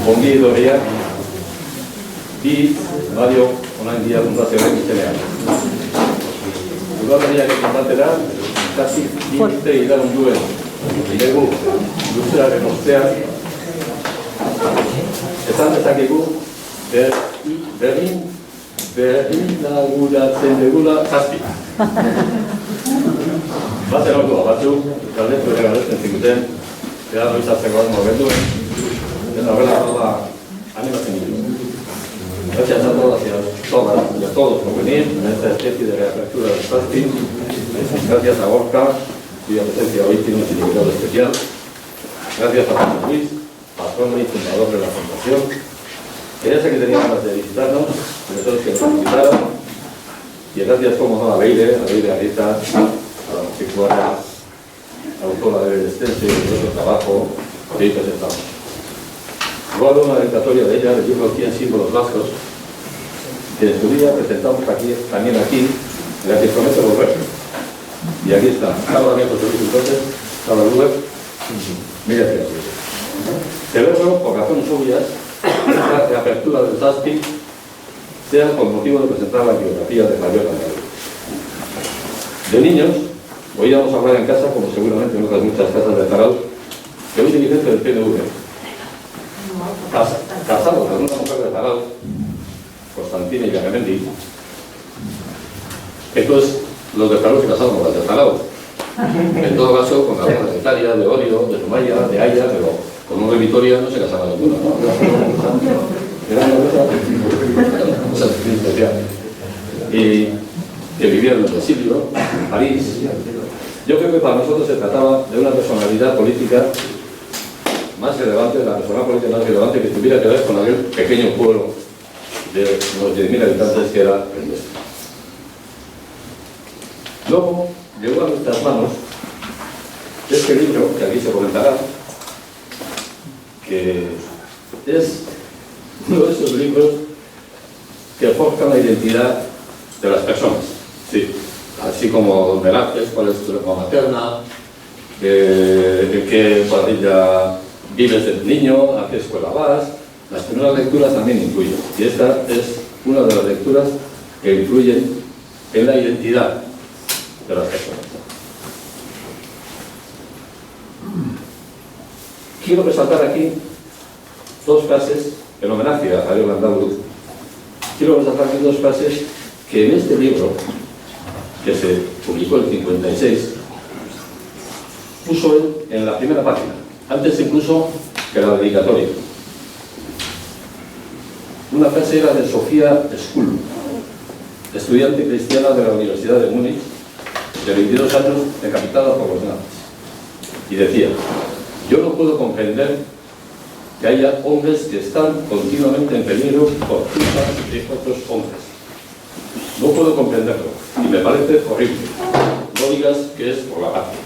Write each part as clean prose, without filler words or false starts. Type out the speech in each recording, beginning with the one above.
ongi etorriak bi Mario Onandia Fundazioaren izenean. Udaberriak batera, kasi bi urte iraun duen bilegu luzeraren ostean, esan dezakegu berrinaguratzen degula zazpi. Batzen ordua batzuk, galdetu ere galdetzen zikuten, era noizatzeko almo genduen, eta horrela animatzen ditu. Gracias a todas y a todos por venir a esta especie de reapertura del Zazpi. Gracias a Gorka, cuya presencia hoy tiene un significado especial. Gracias a Juan Luis, patrón y fundador de la fundación, que ya sé que tenía ganas de visitarnos, de todos que nos invitaron. Y gracias, como no, a Leire Arita, a la musicóloga, autora del extenso y nuestro trabajo que hoy presentamos. Luego una dedicatoria de ella, del libro 100 símbolos vascos, que en su día presentamos también aquí, en la que promete volver. Y aquí está, Carlos Daniel José Luis entonces, Carlos Luber, mira hacia la suya. Celebro, por razones obvias, esta reapertura del Zazpi sea con motivo de presentar la biografía de Javier Landaburu. De niños, oíamos hablar en casa, como seguramente en otras muchas casas de Zarauz, de un dirigente del PNV, casado con una mujer de Zarauz, Constantina Igarremendi. Estos, los de Zarauz se casaron con las de Zarauz. En todo caso, con alguna de Italia, de Orio, de Zumaya, de Haya, pero con un de Vitoria no se casaba ninguno, ¿no? Era una cosa especial. Y que vivieron en el siglo, en París. Yo creo que para nosotros se trataba de una personalidad política más relevante, la personalidad política más relevante que tuviera que ver con aquel pequeño pueblo de unos 10.000 habitantes que era el nuestro. Luego llegó a nuestras manos este libro, que aquí se comentará, que es uno de esos libros que forjan la identidad de las personas. Sí, así como Velázquez, cuál es tu lengua materna, en qué cuadrilla vives de niño, a qué escuela vas. Las primeras lecturas también influyen. Y esta es una de las lecturas que influyen en la identidad de las personas. Quiero resaltar aquí dos frases en homenaje a Javier Landaburu. Quiero resaltar aquí dos frases que en este libro, que se publicó en el 56, puso él en la primera página, antes incluso que la dedicatoria. Una frase era de Sofía Skull, estudiante cristiana de la Universidad de Múnich, de 22 años, decapitada por los nazis. Y decía: yo no puedo comprender que haya hombres que están continuamente en peligro por culpa de otros hombres. No puedo comprenderlo, y me parece horrible. No digas que es por la patria.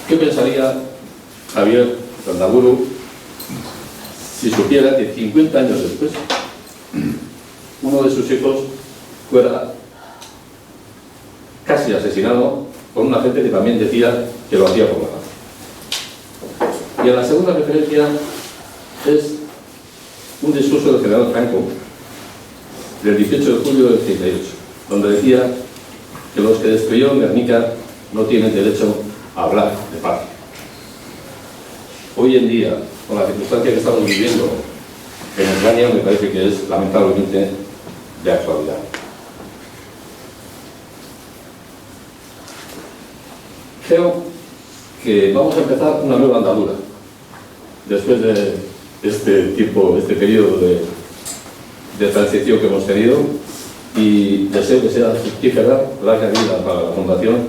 ¿Qué pensaría Javier Landaburu si supiera que 50 años después uno de sus hijos fuera casi asesinado por una gente que también decía que lo hacía por la patria? Y en la segunda referencia es un discurso del general Franco del 18 de julio del 38, donde decía que los que destruyeron Guernica no tienen derecho a hablar de patria. Hoy en día, con la circunstancia que estamos viviendo en España, me parece que es lamentablemente de actualidad. Creo que vamos a empezar una nueva andadura después de este periodo de transición que hemos tenido, y deseo que sea fructífera, larga vida para la Fundación,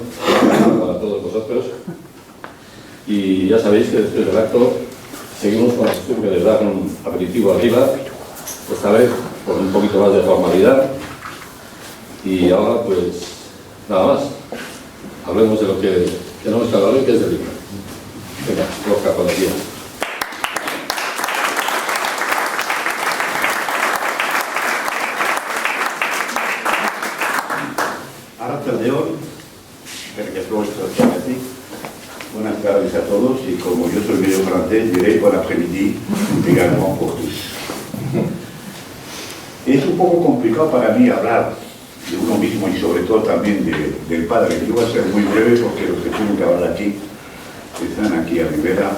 para todos vosotros. Y ya sabéis que después del acto seguimos con la costumbre de dar un aperitivo arriba, esta vez con un poquito más de formalidad. Y ahora pues nada más, hablemos de lo que tenemos que hablar hoy, que es del libro. Venga, Gorka, cuando quieras. Arratsaldeon, buenas tardes a todos y como yo soy medio francés, diré bon après-midi également pour tous. Es un poco complicado para mí hablar de uno mismo y sobre todo también del padre. Yo voy a ser muy breve porque los que tienen que hablar aquí están aquí a Rivera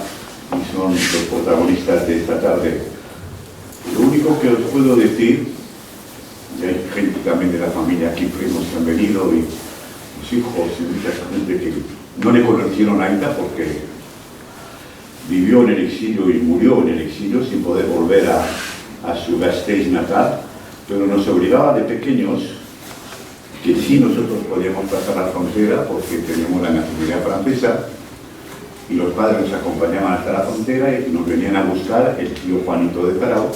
y son los protagonistas de esta tarde. Lo único que os puedo decir, y hay gente también de la familia aquí, primos que han venido y los hijos y mucha gente que no le conocieron a Aita porque vivió en el exilio y murió en el exilio sin poder volver a su Gasteiz natal, pero nos obligaba de pequeños que sí nosotros podíamos pasar la frontera porque teníamos la nacionalidad francesa y los padres nos acompañaban hasta la frontera y nos venían a buscar el tío Juanito de Zarao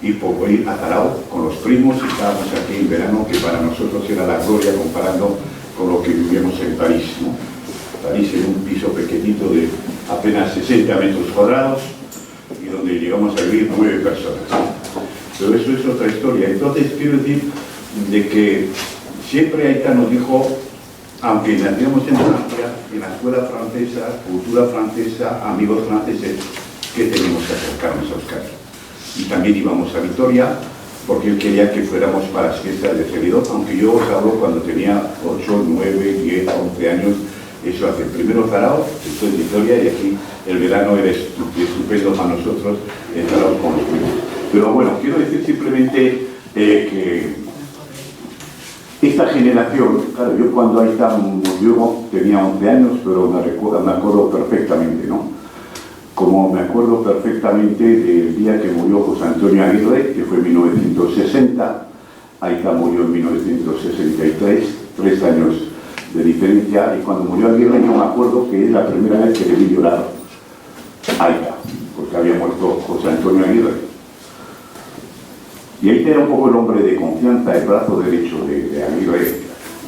y por ir a Zarao con los primos y estábamos aquí en verano, que para nosotros era la gloria comparando con lo que vivíamos en París, ¿no? París en un piso pequeñito de apenas 60 metros cuadrados y donde llegamos a vivir 9 personas. Pero eso es otra historia. Entonces quiero decir de que siempre Aita nos dijo, aunque naciéramos en Francia, en la escuela francesa, cultura francesa, amigos franceses, que teníamos que acercarnos a Euskadi. Y también íbamos a Vitoria, porque él quería que fuéramos para las fiestas de Celido, aunque yo os hablo cuando tenía 8, 9, 10, 11 años, eso hace primero Zarao, después Vitoria, y aquí el verano era estupendo para nosotros, en Zarao con los primos. Pero bueno, quiero decir simplemente que esta generación, claro, yo cuando Aita murió tenía 11 años, pero me acuerdo perfectamente, ¿no? Como me acuerdo perfectamente del día que murió José Antonio Aguirre, que fue en 1960, Aita murió en 1963, 3 años de diferencia, y cuando murió Aguirre yo me acuerdo que es la primera vez que le vi llorar a Aita, porque había muerto José Antonio Aguirre. Y Aita era un poco el hombre de confianza, el brazo derecho de Aguirre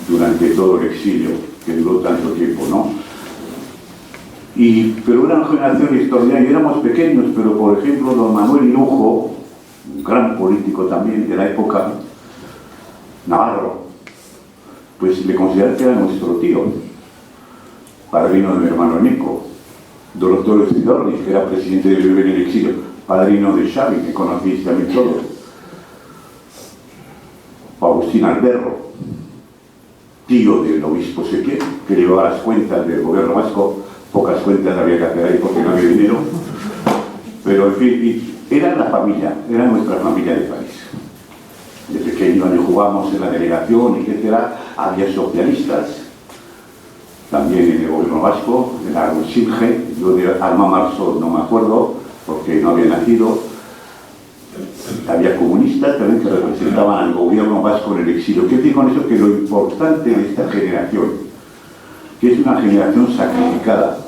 durante todo el exilio, que duró tanto tiempo, ¿no? Pero era una generación extraordinaria, y éramos pequeños, pero por ejemplo don Manuel Irujo, un gran político también de la época, navarro, pues le consideraba que era nuestro tío, padrino de mi hermano Nico. Don Arturo Estidornis, que era presidente del BBN en el exilio, padrino de Xavi, que conocéis también todos. Agustín Alberro, tío del obispo Sequé, que llevaba las cuentas del gobierno vasco. Pocas cuentas había que hacer ahí porque no había dinero, pero en fin, era la familia, era nuestra familia de París. De pequeño jugábamos en la delegación, etcétera, había socialistas, también en el gobierno vasco, en la Singe, yo de Alma Marzo no me acuerdo, porque no había nacido, había comunistas también que representaban al gobierno vasco en el exilio. ¿Qué digo con eso? Que lo importante de esta generación, que es una generación sacrificada,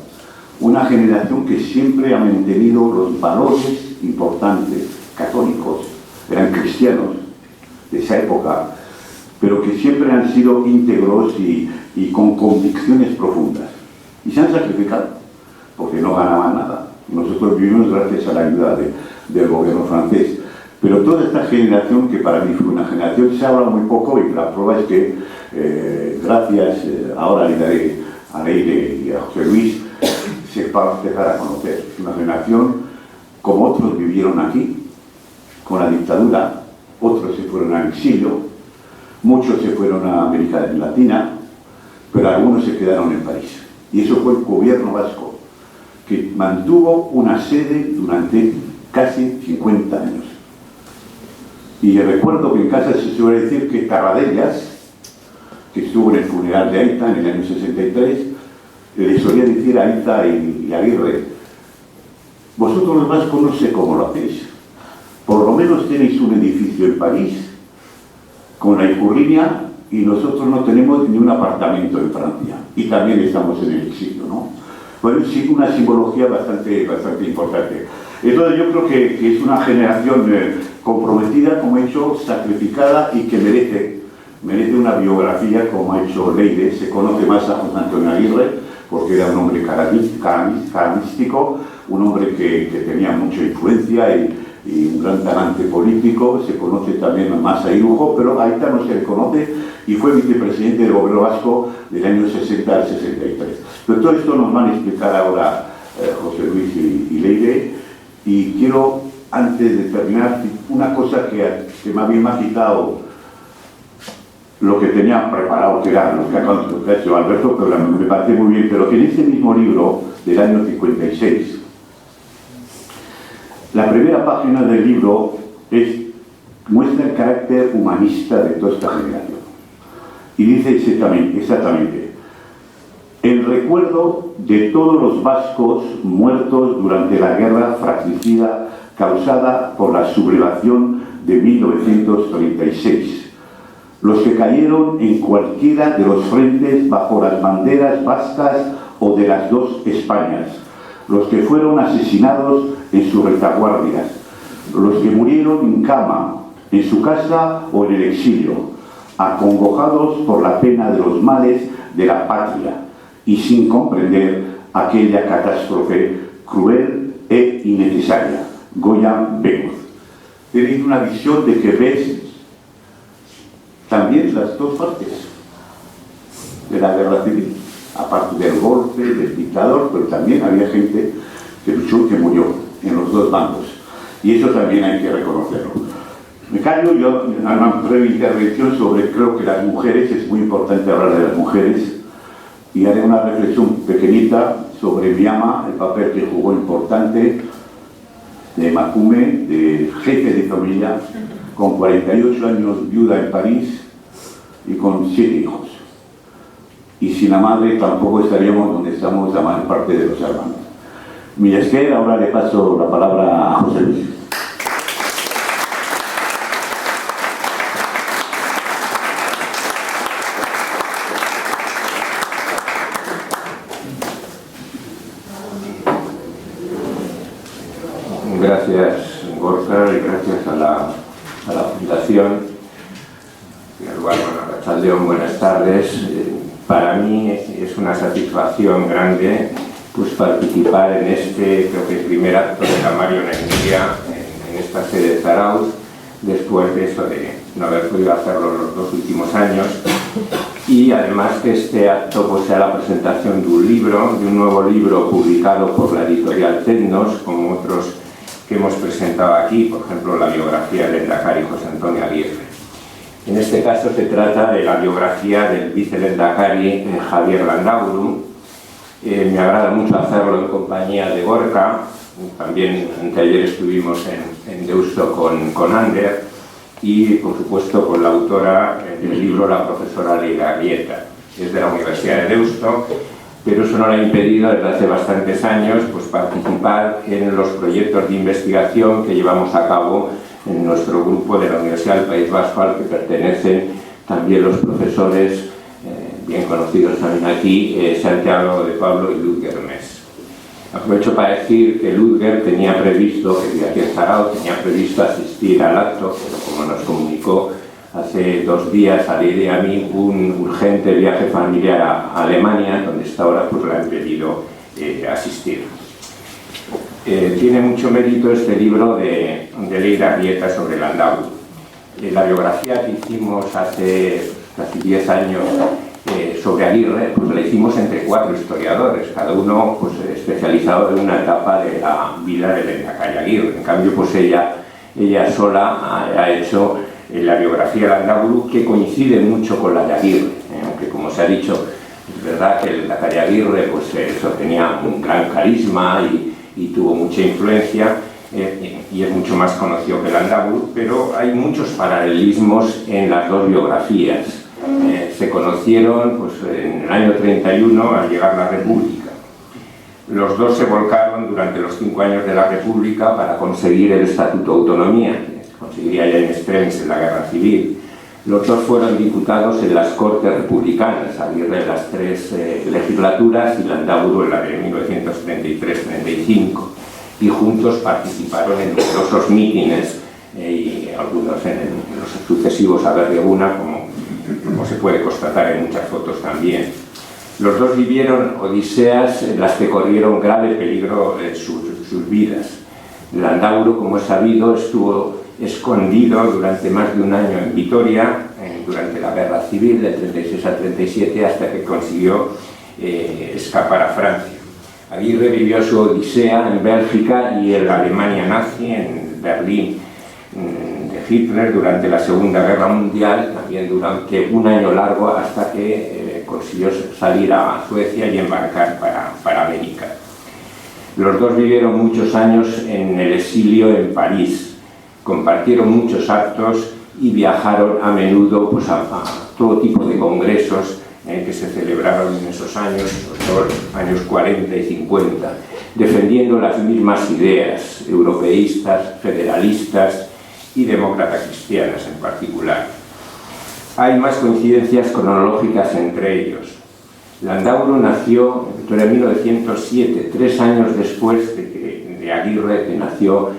una generación que siempre ha mantenido los valores importantes, católicos, eran cristianos de esa época, pero que siempre han sido íntegros y con convicciones profundas. Y se han sacrificado, porque no ganaban nada. Nosotros vivimos gracias a la ayuda del gobierno francés. Pero toda esta generación, que para mí fue una generación, se habla muy poco, y la prueba es que, gracias, ahora le daré a Leire y a José Luis, se va a empezar a conocer. Es una generación como otros vivieron aquí, con la dictadura, otros se fueron al exilio, muchos se fueron a América Latina, pero algunos se quedaron en París. Y eso fue el gobierno vasco, que mantuvo una sede durante casi 50 años. Y recuerdo que en casa se suele decir que Tarradellas, que estuvo en el funeral de Aita en el año 63, le solía decir a Aita y Aguirre: vosotros los vascos no sé cómo lo hacéis, por lo menos tenéis un edificio en París con la Icurriña y nosotros no tenemos ni un apartamento en Francia y también estamos en el exilio, ¿no? Bueno, sí, una simbología bastante importante. Entonces yo creo que es una generación comprometida, como he dicho, sacrificada, y que merece una biografía como ha hecho Leire. Se conoce más a José Antonio Aguirre porque era un hombre caramístico, un hombre que tenía mucha influencia y un gran talante político. Se conoce también más a Irujo, pero a Aita no se le conoce, y fue vicepresidente del gobierno vasco del año 60 al 63. Pero todo esto nos van a explicar ahora José Luis y Leire, y quiero, antes de terminar, una cosa que más bien me ha quitado lo que tenía preparado, que era lo que ha hecho Alberto, pero me parece muy bien, pero que en ese mismo libro del año 56, la primera página del libro muestra el carácter humanista de toda esta generación. Y dice exactamente: el recuerdo de todos los vascos muertos durante la guerra fratricida causada por la sublevación de 1936, los que cayeron en cualquiera de los frentes bajo las banderas vascas o de las dos Españas, los que fueron asesinados en sus retaguardias, los que murieron en cama, en su casa o en el exilio, acongojados por la pena de los males de la patria y sin comprender aquella catástrofe cruel e innecesaria. Goya Begoz. Tenéis una visión de que ves también las dos partes de la guerra civil, aparte del golpe, del dictador, pero también había gente que luchó y que murió en los dos bandos, y eso también hay que reconocerlo. Me callo yo en una breve intervención sobre, creo que las mujeres, es muy importante hablar de las mujeres, y haré una reflexión pequeñita sobre mi ama, el papel que jugó importante de Macume, de jefe de familia, con 48 años, viuda en París y con 7 hijos. Y sin la madre tampoco estaríamos donde estamos la mayor parte de los hermanos. Millasquer, ahora le paso la palabra a José Luis. Gracias, Gorka, y gracias a la Fundación. Bueno, Arratsaldeon, buenas tardes. Para mí es una satisfacción grande pues participar en este, creo que el primer acto de la marionería en esta sede de Zarautz, después de eso de no haber podido hacerlo los 2 últimos años, y además que este acto pues sea la presentación de un libro, de un nuevo libro publicado por la editorial Tecnos, como otros que hemos presentado aquí, por ejemplo la biografía del Lehendakari José Antonio Aguirre. En este caso se trata de la biografía del vicelehendakari Javier Landaburu. Me agrada mucho hacerlo en compañía de Gorka, también anteayer estuvimos en Deusto con Ander, y por supuesto con la autora del libro, la profesora Leire Arrieta. Es de la Universidad de Deusto, pero eso no le ha impedido desde hace bastantes años pues, participar en los proyectos de investigación que llevamos a cabo en nuestro grupo de la Universidad del País Vasco, al que pertenecen también los profesores bien conocidos también aquí, Santiago de Pablo y Ludger Mes. Aprovecho para decir que Ludger tenía previsto, que vive aquí en Zarautz, tenía previsto asistir al acto, pero como nos comunicó hace 2 días a Leire y a mí un urgente viaje familiar a Alemania, donde hasta ahora pues le han pedido asistir. Tiene mucho mérito este libro de Leire Arrieta sobre Landaburu. La biografía que hicimos hace casi 10 años sobre Aguirre, pues la hicimos entre 4 historiadores, cada uno pues, especializado en una etapa de la vida del Lehendakari Aguirre. En cambio, pues ella sola ha hecho la biografía de Landaburu, que coincide mucho con la de Aguirre, aunque como se ha dicho, es verdad que el Lehendakari Aguirre pues, eso, tenía un gran carisma y tuvo mucha influencia, y es mucho más conocido que Landaburu, pero hay muchos paralelismos en las 2 biografías. Se conocieron pues, en el año 31 al llegar la República. Los 2 se volcaron durante los 5 años de la República para conseguir el Estatuto de Autonomía, que conseguiría ya en Estrems en la Guerra Civil. Los 2 fueron diputados en las Cortes Republicanas, Aguirre en las 3 legislaturas y Landaburu en la de 1933-35, y juntos participaron en numerosos mítines y algunos en los sucesivos Aberri-Eguna, como se puede constatar en muchas fotos también. Los 2 vivieron odiseas en las que corrieron grave peligro sus vidas. Landaburu, como es sabido, estuvo escondido durante más de 1 año en Vitoria, durante la Guerra Civil del 36 al 37, hasta que consiguió escapar a Francia. Aguirre vivió su odisea en Bélgica y en la Alemania nazi, en Berlín de Hitler durante la Segunda Guerra Mundial, también durante un año largo hasta que consiguió salir a Suecia y embarcar para América. Los dos vivieron muchos años en el exilio en París, compartieron muchos actos y viajaron a menudo pues, a todo tipo de congresos que se celebraron en esos años, los años 40 y 50, defendiendo las mismas ideas, europeístas, federalistas y demócratas cristianas en particular. Hay más coincidencias cronológicas entre ellos. Landauro nació en 1907, 3 años después de Aguirre, que nació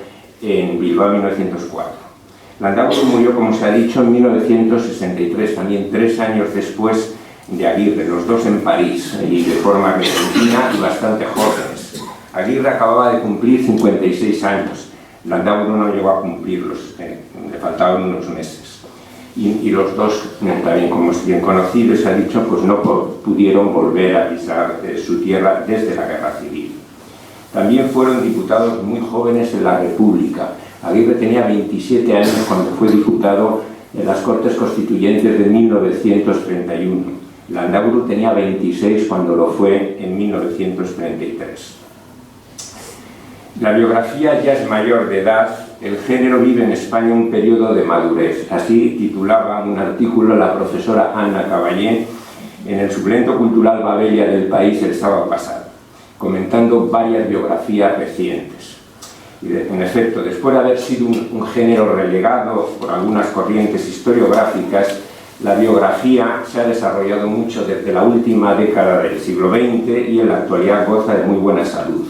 en Bilbao en 1904. Landauro murió, como se ha dicho, en 1963, también 3 años después de Aguirre, los dos en París, y de forma repentina y bastante jóvenes. Aguirre acababa de cumplir 56 años, Landauro no llegó a cumplirlos, le faltaban unos meses. Y los dos, también como es bien conocido, se ha dicho, pues no pudieron volver a pisar su tierra desde la Guerra Civil. También fueron diputados muy jóvenes en la República. Aguirre tenía 27 años cuando fue diputado en las Cortes Constituyentes de 1931. Landauro tenía 26 cuando lo fue en 1933. La biografía ya es mayor de edad. El género vive en España un periodo de madurez. Así titulaba un artículo la profesora Anna Caballé en el suplemento cultural Babelia del País el sábado pasado, comentando varias biografías recientes. Y en efecto, después de haber sido un género relegado por algunas corrientes historiográficas, la biografía se ha desarrollado mucho desde la última década del siglo XX y en la actualidad goza de muy buena salud.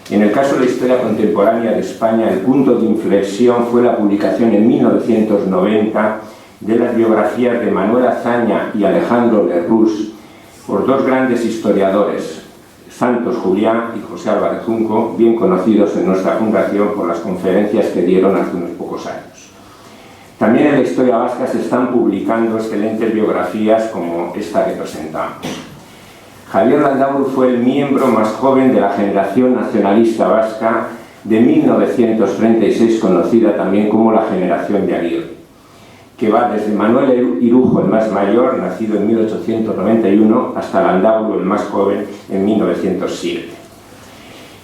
En el caso de la historia contemporánea de España, el punto de inflexión fue la publicación en 1990 de las biografías de Manuel Azaña y Alejandro Lerroux por dos grandes historiadores, Santos Julián y José Álvarez Junco, bien conocidos en nuestra fundación por las conferencias que dieron hace unos pocos años. También en la historia vasca se están publicando excelentes biografías como esta que presentamos. Javier Landauro fue el miembro más joven de la generación nacionalista vasca de 1936, conocida también como la generación de Aguirre, que va desde Manuel Irujo, el más mayor, nacido en 1891, hasta Landauro, el más joven, en 1907.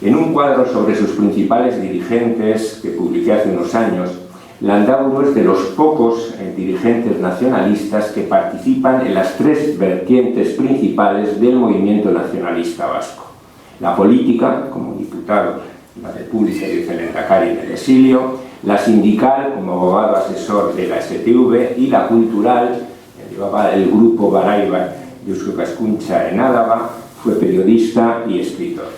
En un cuadro sobre sus principales dirigentes que publiqué hace unos años, Landauro es de los pocos dirigentes nacionalistas que participan en las 3 vertientes principales del movimiento nacionalista vasco: la política, como diputado de la República y vicelehendakari en el exilio; la sindical, como abogado asesor de la STV; y la cultural, llevaba el grupo Baraiba de Eusko Ikaskuntza en Álava, fue periodista y escritor.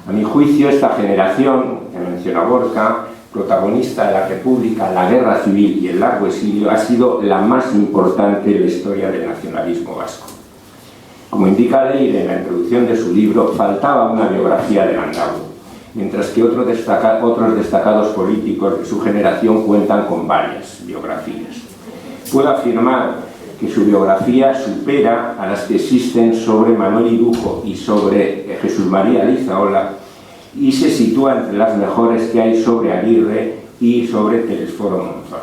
A mi juicio, esta generación, que menciona Borja, protagonista de la República, la Guerra Civil y el largo exilio, ha sido la más importante de la historia del nacionalismo vasco. Como indica Leire en la introducción de su libro, faltaba una biografía de Landauro, mientras que otros destacados políticos de su generación cuentan con varias biografías. Puedo afirmar que su biografía supera a las que existen sobre Manuel Irujo y sobre Jesús María Lizaola, y se sitúa entre las mejores que hay sobre Aguirre y sobre Telesforo Monzón.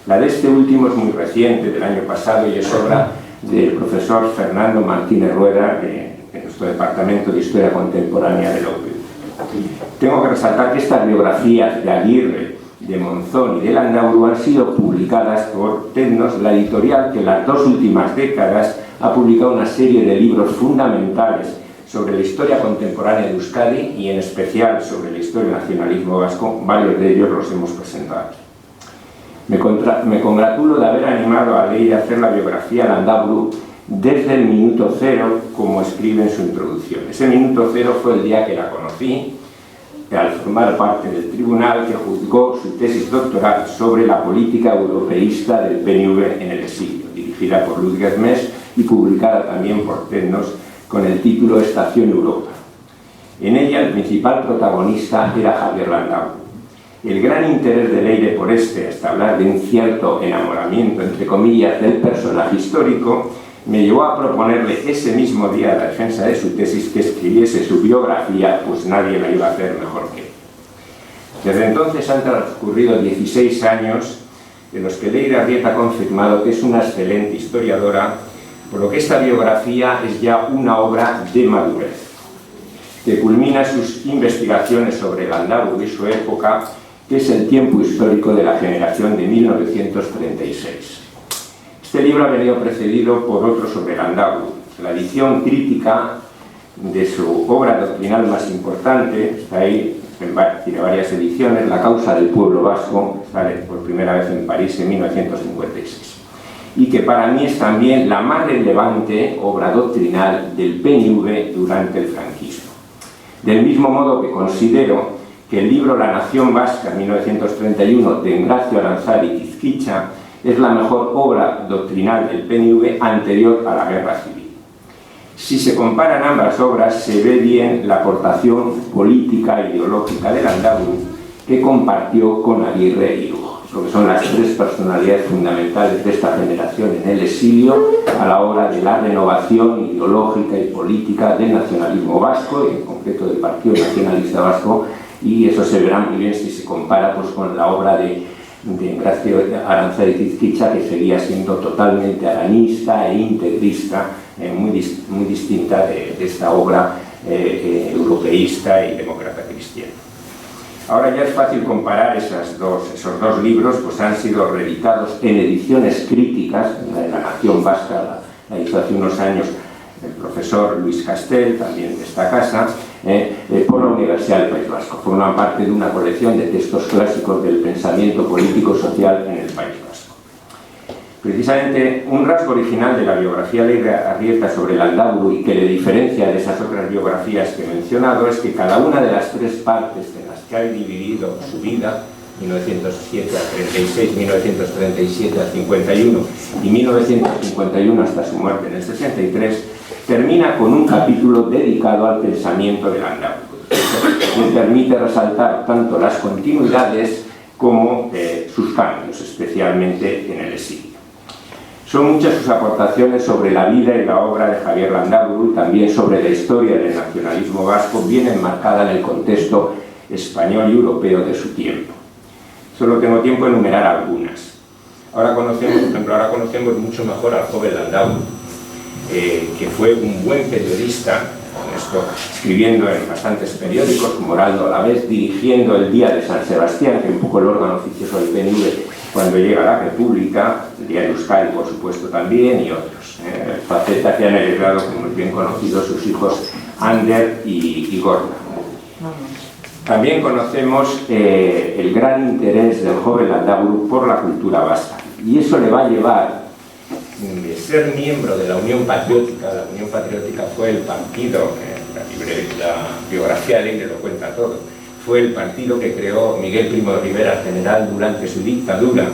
La de este último es muy reciente, del año pasado, y es obra del profesor Fernando Martínez Rueda, de nuestro Departamento de Historia Contemporánea de la UPV. Tengo que resaltar que estas biografías de Aguirre, de Monzón y de Landauro han sido publicadas por Tecnos, la editorial que en las 2 últimas décadas ha publicado una serie de libros fundamentales sobre la historia contemporánea de Euskadi y en especial sobre la historia del nacionalismo vasco. Varios de ellos los hemos presentado. Me congratulo de haber animado a Leire a hacer la biografía de Landauro desde el minuto cero, como escribe en su introducción. Ese minuto cero fue el día que la conocí, al formar parte del tribunal que juzgó su tesis doctoral sobre la política europeísta del PNV en el exilio, dirigida por Ludger Mes y publicada también por Tecnos con el título Estación Europa. En ella el principal protagonista era Javier Landauro. El gran interés de Leire por hasta hablar de un cierto enamoramiento, entre comillas, del personaje histórico, me llevó a proponerle ese mismo día la defensa de su tesis que escribiese su biografía, pues nadie la iba a hacer mejor que él. Desde entonces han transcurrido 16 años en los que Leire Arrieta ha confirmado que es una excelente historiadora, por lo que esta biografía es ya una obra de madurez, que culmina sus investigaciones sobre Landaburu y su época, que es el tiempo histórico de la generación de 1936. Este libro ha venido precedido por otro sobre Landaburu. La edición crítica de su obra doctrinal más importante, está ahí, tiene varias ediciones, La causa del pueblo vasco, sale por primera vez en París en 1956. Y que para mí es también la más relevante obra doctrinal del PNV durante el franquismo. Del mismo modo que considero que el libro La nación vasca, 1931, de Engracio Aranzadi y Quizquicha, es la mejor obra doctrinal del PNV anterior a la Guerra Civil. Si se comparan ambas obras, se ve bien la aportación política e ideológica de Landaburu que compartió con Aguirre y Lugo, lo que son las tres personalidades fundamentales de esta generación en el exilio a la hora de la renovación ideológica y política del nacionalismo vasco, y en concreto del Partido Nacionalista Vasco, y eso se verá muy bien si se compara pues, con la obra de Engracio Aranzadi y Quizquicha, que seguía siendo totalmente arañista e integrista, muy distinta de esta obra europeísta y demócrata cristiana. Ahora ya es fácil comparar esos dos libros, pues han sido reeditados en ediciones críticas, la de La nación vasca la hizo hace unos años el profesor Luis Castel, también de esta casa, por la Universidad del País Vasco. Forman parte de una colección de textos clásicos del pensamiento político-social en el País Vasco. Precisamente un rasgo original de la biografía de Leire Arrieta sobre Landaburu y que le diferencia de esas otras biografías que he mencionado es que cada una de las tres partes en las que ha dividido su vida, 1907 a 36, 1937 a 51 y 1951 hasta su muerte en el 63, termina con un capítulo dedicado al pensamiento de Landaburu, que permite resaltar tanto las continuidades como sus cambios, especialmente en el exilio. Son muchas sus aportaciones sobre la vida y la obra de Javier Landaburu y también sobre la historia del nacionalismo vasco, bien enmarcada en el contexto español y europeo de su tiempo. Solo tengo tiempo de enumerar algunas. Ahora conocemos mucho mejor al joven Landaburu, que fue un buen periodista, escribiendo en bastantes periódicos, como Heraldo a la vez, dirigiendo el Día de San Sebastián, que es un poco el órgano oficioso del PNV cuando llega a la República, el Día de Euskadi, por supuesto, también, y otros. Faceta que han heredado, como es bien conocido, sus hijos Ander y Gorda. También conocemos el gran interés del joven Landaburu por la cultura vasca, y eso le va a llevar de ser miembro de la Unión Patriótica. La Unión Patriótica fue el partido, la biografía de Leire lo cuenta todo, fue el partido que creó Miguel Primo de Rivera, general, durante su dictadura,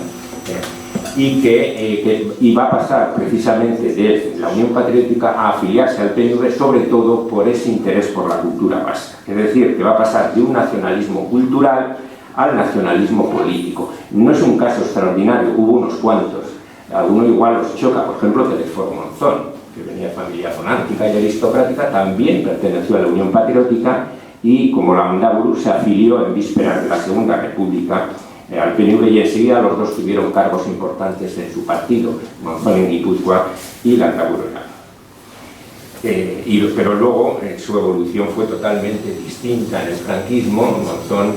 y que iba a pasar precisamente de la Unión Patriótica a afiliarse al PNV, sobre todo por ese interés por la cultura vasca. Es decir, que va a pasar de un nacionalismo cultural al nacionalismo político. No es un caso extraordinario, hubo unos cuantos. Alguno igual os choca, por ejemplo, Telesforo Monzón, que venía de familia monárquica y aristocrática, también perteneció a la Unión Patriótica y, como Landaburu, se afilió en vísperas de la Segunda República al PNV, y enseguida los dos tuvieron cargos importantes en su partido, Monzón en Guipúzcoa y Landaburu en Álava. Pero luego su evolución fue totalmente distinta en el franquismo. Monzón,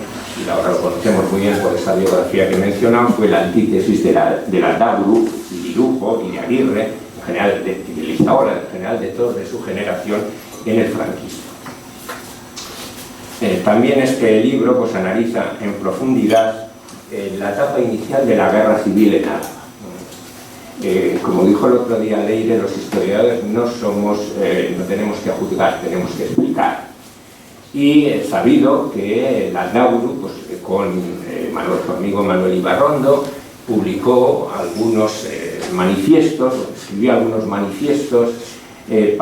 y ahora lo conocemos muy bien por esa biografía que he mencionado, fue la antítesis de Landaburu y de Lugo y de Aguirre, en general de Lizaola, en general de todos de su generación en el franquismo. También este libro pues, analiza en profundidad la etapa inicial de la Guerra Civil en Álava. Como dijo el otro día Leire, los historiadores no tenemos que juzgar, tenemos que explicar. Y he sabido que Landaburu, pues, con su amigo Manuel Ibarrondo, publicó algunos manifiestos, escribió algunos manifiestos en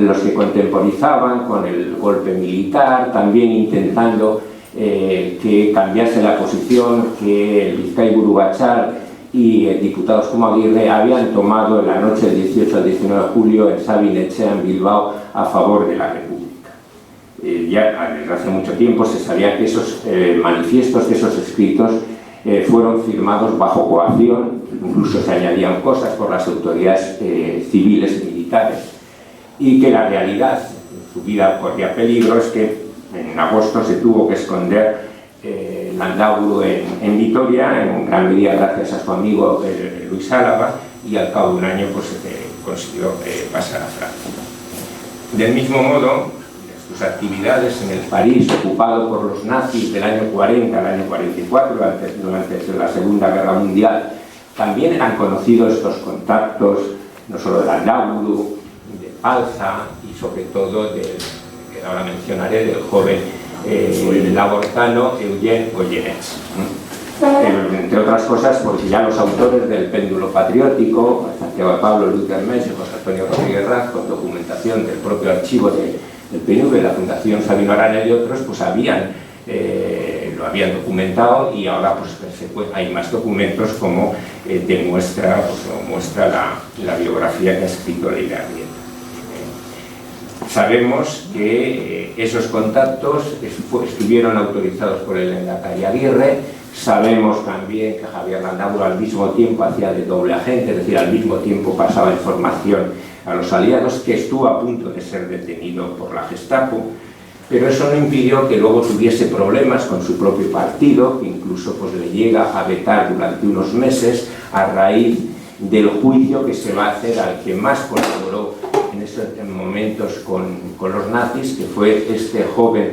los que contemporizaban con el golpe militar, también intentando que cambiase la posición, que el Bizkaiburu Batzar y diputados como Aguirre habían tomado en la noche del 18 al 19 de julio en Sabin-Etxea, en Bilbao, a favor de la República. Ya desde hace mucho tiempo se sabía que esos manifiestos, que esos escritos fueron firmados bajo coacción, incluso se añadían cosas por las autoridades civiles y militares, y que la realidad, su vida corría peligro, es que en agosto se tuvo que esconder Landaburu en Vitoria, en gran medida gracias a su amigo Luis Álava, y al cabo de un año pues, consiguió pasar a Francia. Del mismo modo, sus actividades en el París ocupado por los nazis del año 40 al año 44, durante la Segunda Guerra Mundial, también eran conocidos estos contactos, no solo de Landaburu, de Palza y sobre todo que ahora mencionaré, del joven labortano Eugene Goyeneche. Entre otras cosas, porque ya los autores del Péndulo Patriótico, Santiago de Pablo, Luther Mensch, José Antonio Rodríguez Raz, con documentación del propio archivo del PNV, de la Fundación Sabino Arana y otros, pues lo habían documentado, y ahora pues hay más documentos como muestra la biografía que ha escrito Leire Arrieta. Sabemos que esos contactos estuvieron autorizados por el Lehendakari Aguirre. Sabemos también que Javier Landaburu al mismo tiempo hacía de doble agente, es decir, al mismo tiempo pasaba información a los aliados, que estuvo a punto de ser detenido por la Gestapo, pero eso no impidió que luego tuviese problemas con su propio partido, que incluso pues, le llega a vetar durante unos meses a raíz del juicio que se va a hacer al que más colaboró en esos momentos con los nazis, que fue este joven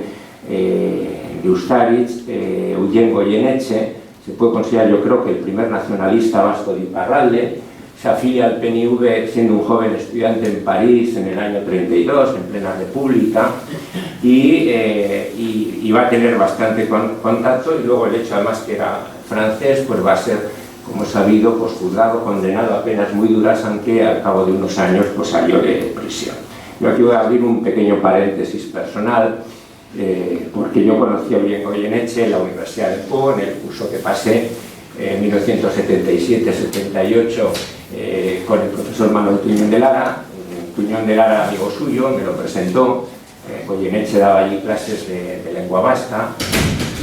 de Ustaritz, Eugene Goyeneche. Se puede considerar, yo creo, que el primer nacionalista vasco de Iparralde. Se afilia al PNV siendo un joven estudiante en París en el año 32, en plena República, y va a tener bastante contacto, y luego el hecho además que era francés, pues va a ser, como es sabido, pues juzgado, condenado a penas muy duras, aunque al cabo de unos años pues salió de prisión. Yo aquí voy a abrir un pequeño paréntesis personal, porque yo conocí a Eugene Goyeneche en la Universidad de Po, en el curso que pasé en 1977-78 con el profesor Manuel Tuñón de Lara. Tuñón de Lara, amigo suyo, me lo presentó. Goyeneche daba allí clases de lengua vasca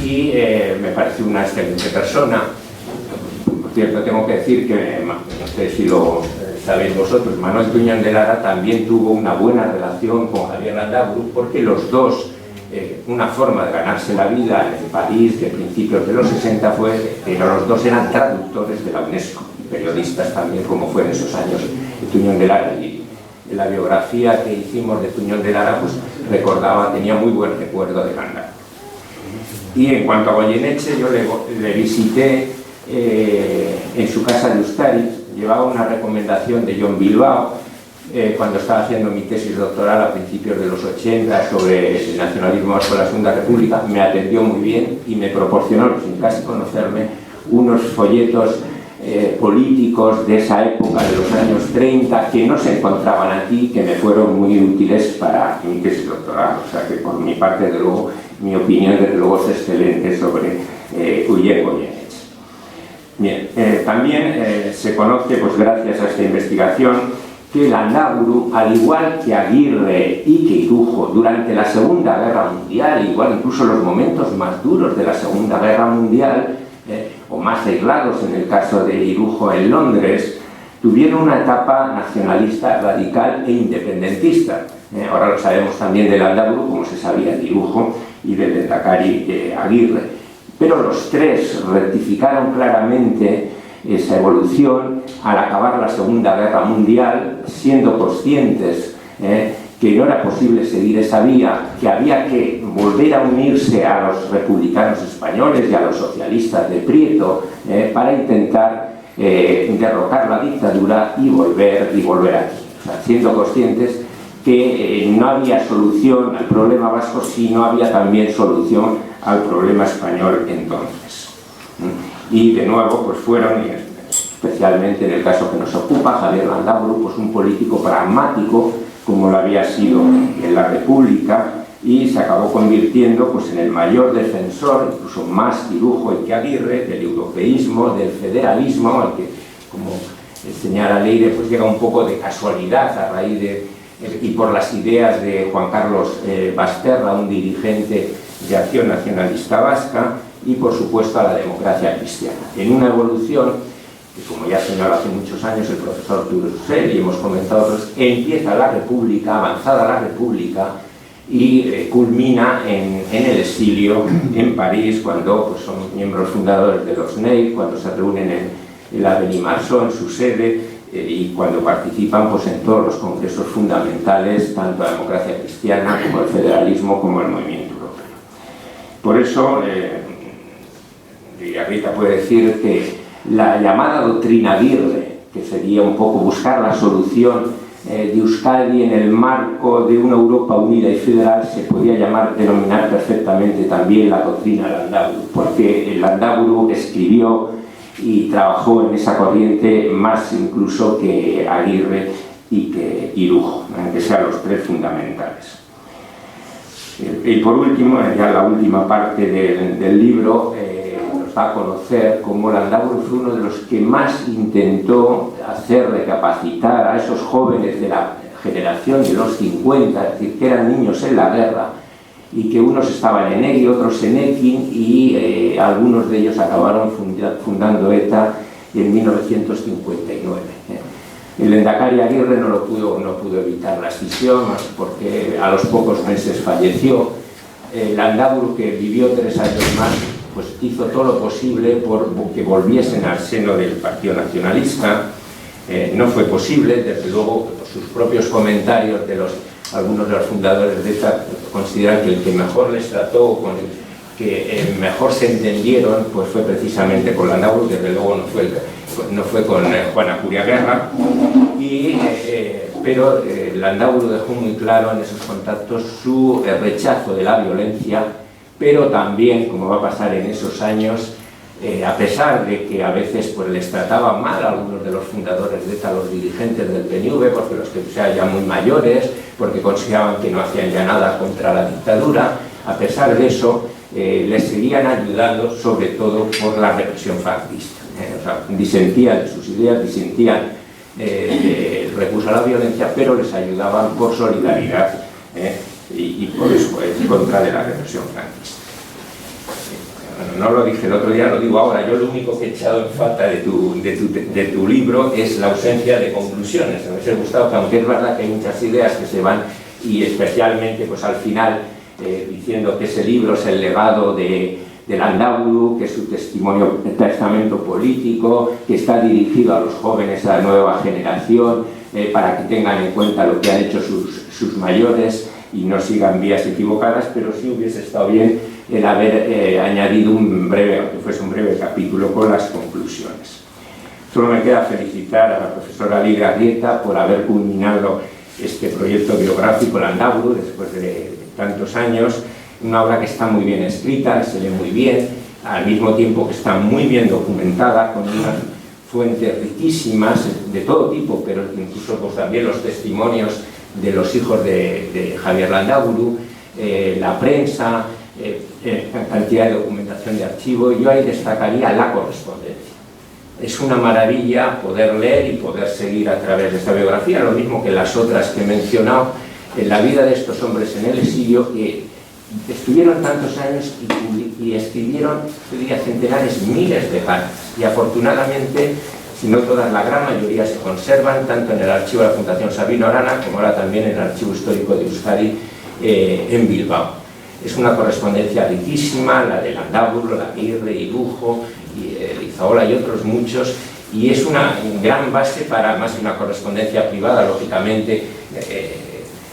y me pareció una excelente persona. Por cierto, tengo que decir que, no sé si lo sabéis vosotros, Manuel Tuñón de Lara también tuvo una buena relación con Javier Landaburu, porque los dos, una forma de ganarse la vida en París de principios de los 60 fue que los dos eran traductores de la UNESCO, periodistas también, como fue en esos años Tuñón de Lara. Y en la biografía que hicimos de Tuñón de Lara, pues tenía muy buen recuerdo de Landaburu. Y en cuanto a Goyeneche, yo le visité en su casa de Ustaritz. Llevaba una recomendación de John Bilbao cuando estaba haciendo mi tesis doctoral a principios de los 80 sobre el nacionalismo vasco de la Segunda República. Me atendió muy bien y me proporcionó, sin casi conocerme, unos folletos políticos de esa época, de los años 30, que no se encontraban aquí, que me fueron muy útiles para mi tesis doctoral. O sea que por mi parte, desde luego, mi opinión desde luego es excelente sobre Eugene Goyeneche. Bien, también se conoce, pues gracias a esta investigación, que Landaburu, al igual que Aguirre y que Irujo, durante la Segunda Guerra Mundial, igual incluso los momentos más duros de la Segunda Guerra Mundial, o más aislados en el caso de Irujo en Londres, tuvieron una etapa nacionalista radical e independentista. Ahora lo sabemos también de Landaburu, como se sabía de Irujo y del Lehendakari Aguirre. Pero los tres rectificaron claramente esa evolución al acabar la Segunda Guerra Mundial, siendo conscientes que no era posible seguir esa vía, que había que volver a unirse a los republicanos españoles y a los socialistas de Prieto para intentar derrocar la dictadura y volver aquí. O sea, siendo conscientes que no había solución al problema vasco si no había también solución al problema español entonces. Y de nuevo pues fueron, especialmente en el caso que nos ocupa, Javier Landaburu, pues un político pragmático, como lo había sido en la República, y se acabó convirtiendo pues, en el mayor defensor, incluso más que Irujo y que Aguirre, del europeísmo, del federalismo, al que, como señala Leire, pues llega un poco de casualidad a raíz de, y por las ideas de Juan Carlos Basterra, un dirigente de Acción Nacionalista Vasca, y por supuesto a la democracia cristiana. En una evolución que, como ya señaló hace muchos años el profesor Turusel y hemos comentado otros, empieza la República, avanzada la República, y culmina en el exilio en París, cuando pues, son miembros fundadores de los NEI, cuando se reúnen en la Avenue Marceau, en su sede, y cuando participan pues, en todos los congresos fundamentales, tanto la democracia cristiana como el federalismo, como el movimiento europeo. Por eso, Rita puede decir que la llamada doctrina Aguirre, que sería un poco buscar la solución de Euskadi en el marco de una Europa unida y federal, se podía denominar perfectamente también la doctrina Landaburu, porque Landaburu escribió y trabajó en esa corriente más incluso que Aguirre y que Irujo, que sean los tres fundamentales. Y por último, ya la última parte del libro, nos da a conocer cómo Landaburu fue uno de los que más intentó hacer recapacitar a esos jóvenes de la generación de los 50, es decir, que eran niños en la guerra, y que unos estaban en EGI, otros en EKIN, y algunos de ellos acabaron fundando ETA en 1959. El Lehendakari Aguirre no pudo evitar la escisión, porque a los pocos meses falleció. Landaburu, que vivió 3 años más, pues hizo todo lo posible por que volviesen al seno del Partido Nacionalista. No fue posible, desde luego, sus propios comentarios algunos de los fundadores de ETA consideran que el que mejor les trató, con el que mejor se entendieron, pues fue precisamente con Landaburu, que desde luego no fue con Juan Acuria-Guerra, pero Landaburu dejó muy claro en esos contactos su rechazo de la violencia, pero también, como va a pasar en esos años, a pesar de que a veces pues, les trataban mal a algunos de los fundadores de ETA, los dirigentes del PNV, porque los que sean ya muy mayores, porque consideraban que no hacían ya nada contra la dictadura, a pesar de eso, les seguían ayudando, sobre todo por la represión franquista. O sea, disentían de sus ideas, disentían del recurso a la violencia, pero les ayudaban por solidaridad y por eso, en contra de la represión franquista. Bueno, no lo dije el otro día, lo digo ahora. Yo lo único que he echado en falta de tu libro es la ausencia de conclusiones. Me hubiese gustado, que aunque es verdad que hay muchas ideas que se van, y especialmente pues al final diciendo que ese libro es el legado de Landaburu, que es su testamento político, que está dirigido a los jóvenes, a la nueva generación, para que tengan en cuenta lo que han hecho sus mayores y no sigan vías equivocadas, pero sí hubiese estado bien el haber añadido aunque fuese un breve capítulo con las conclusiones. Solo me queda felicitar a la profesora Lidia Arrieta por haber culminado este proyecto biográfico Landaburu después de tantos años, una obra que está muy bien escrita, se lee muy bien, al mismo tiempo que está muy bien documentada, con unas fuentes riquísimas de todo tipo, pero incluso pues, también los testimonios de los hijos de Javier Landaburu, la prensa, cantidad de documentación de archivo. Yo ahí destacaría la correspondencia. Es una maravilla poder leer y poder seguir a través de esta biografía, lo mismo que las otras que he mencionado, en la vida de estos hombres en el exilio, que estuvieron tantos años y escribieron, yo diría, centenares, miles de cartas, y afortunadamente, si no todas, la gran mayoría se conservan tanto en el archivo de la Fundación Sabino Arana como ahora también en el archivo histórico de Euskadi en Bilbao. Es una correspondencia riquísima, la de Landaburu, la Aguirre, Irujo, Izaola y otros muchos, y es una gran base para más que una correspondencia privada, lógicamente.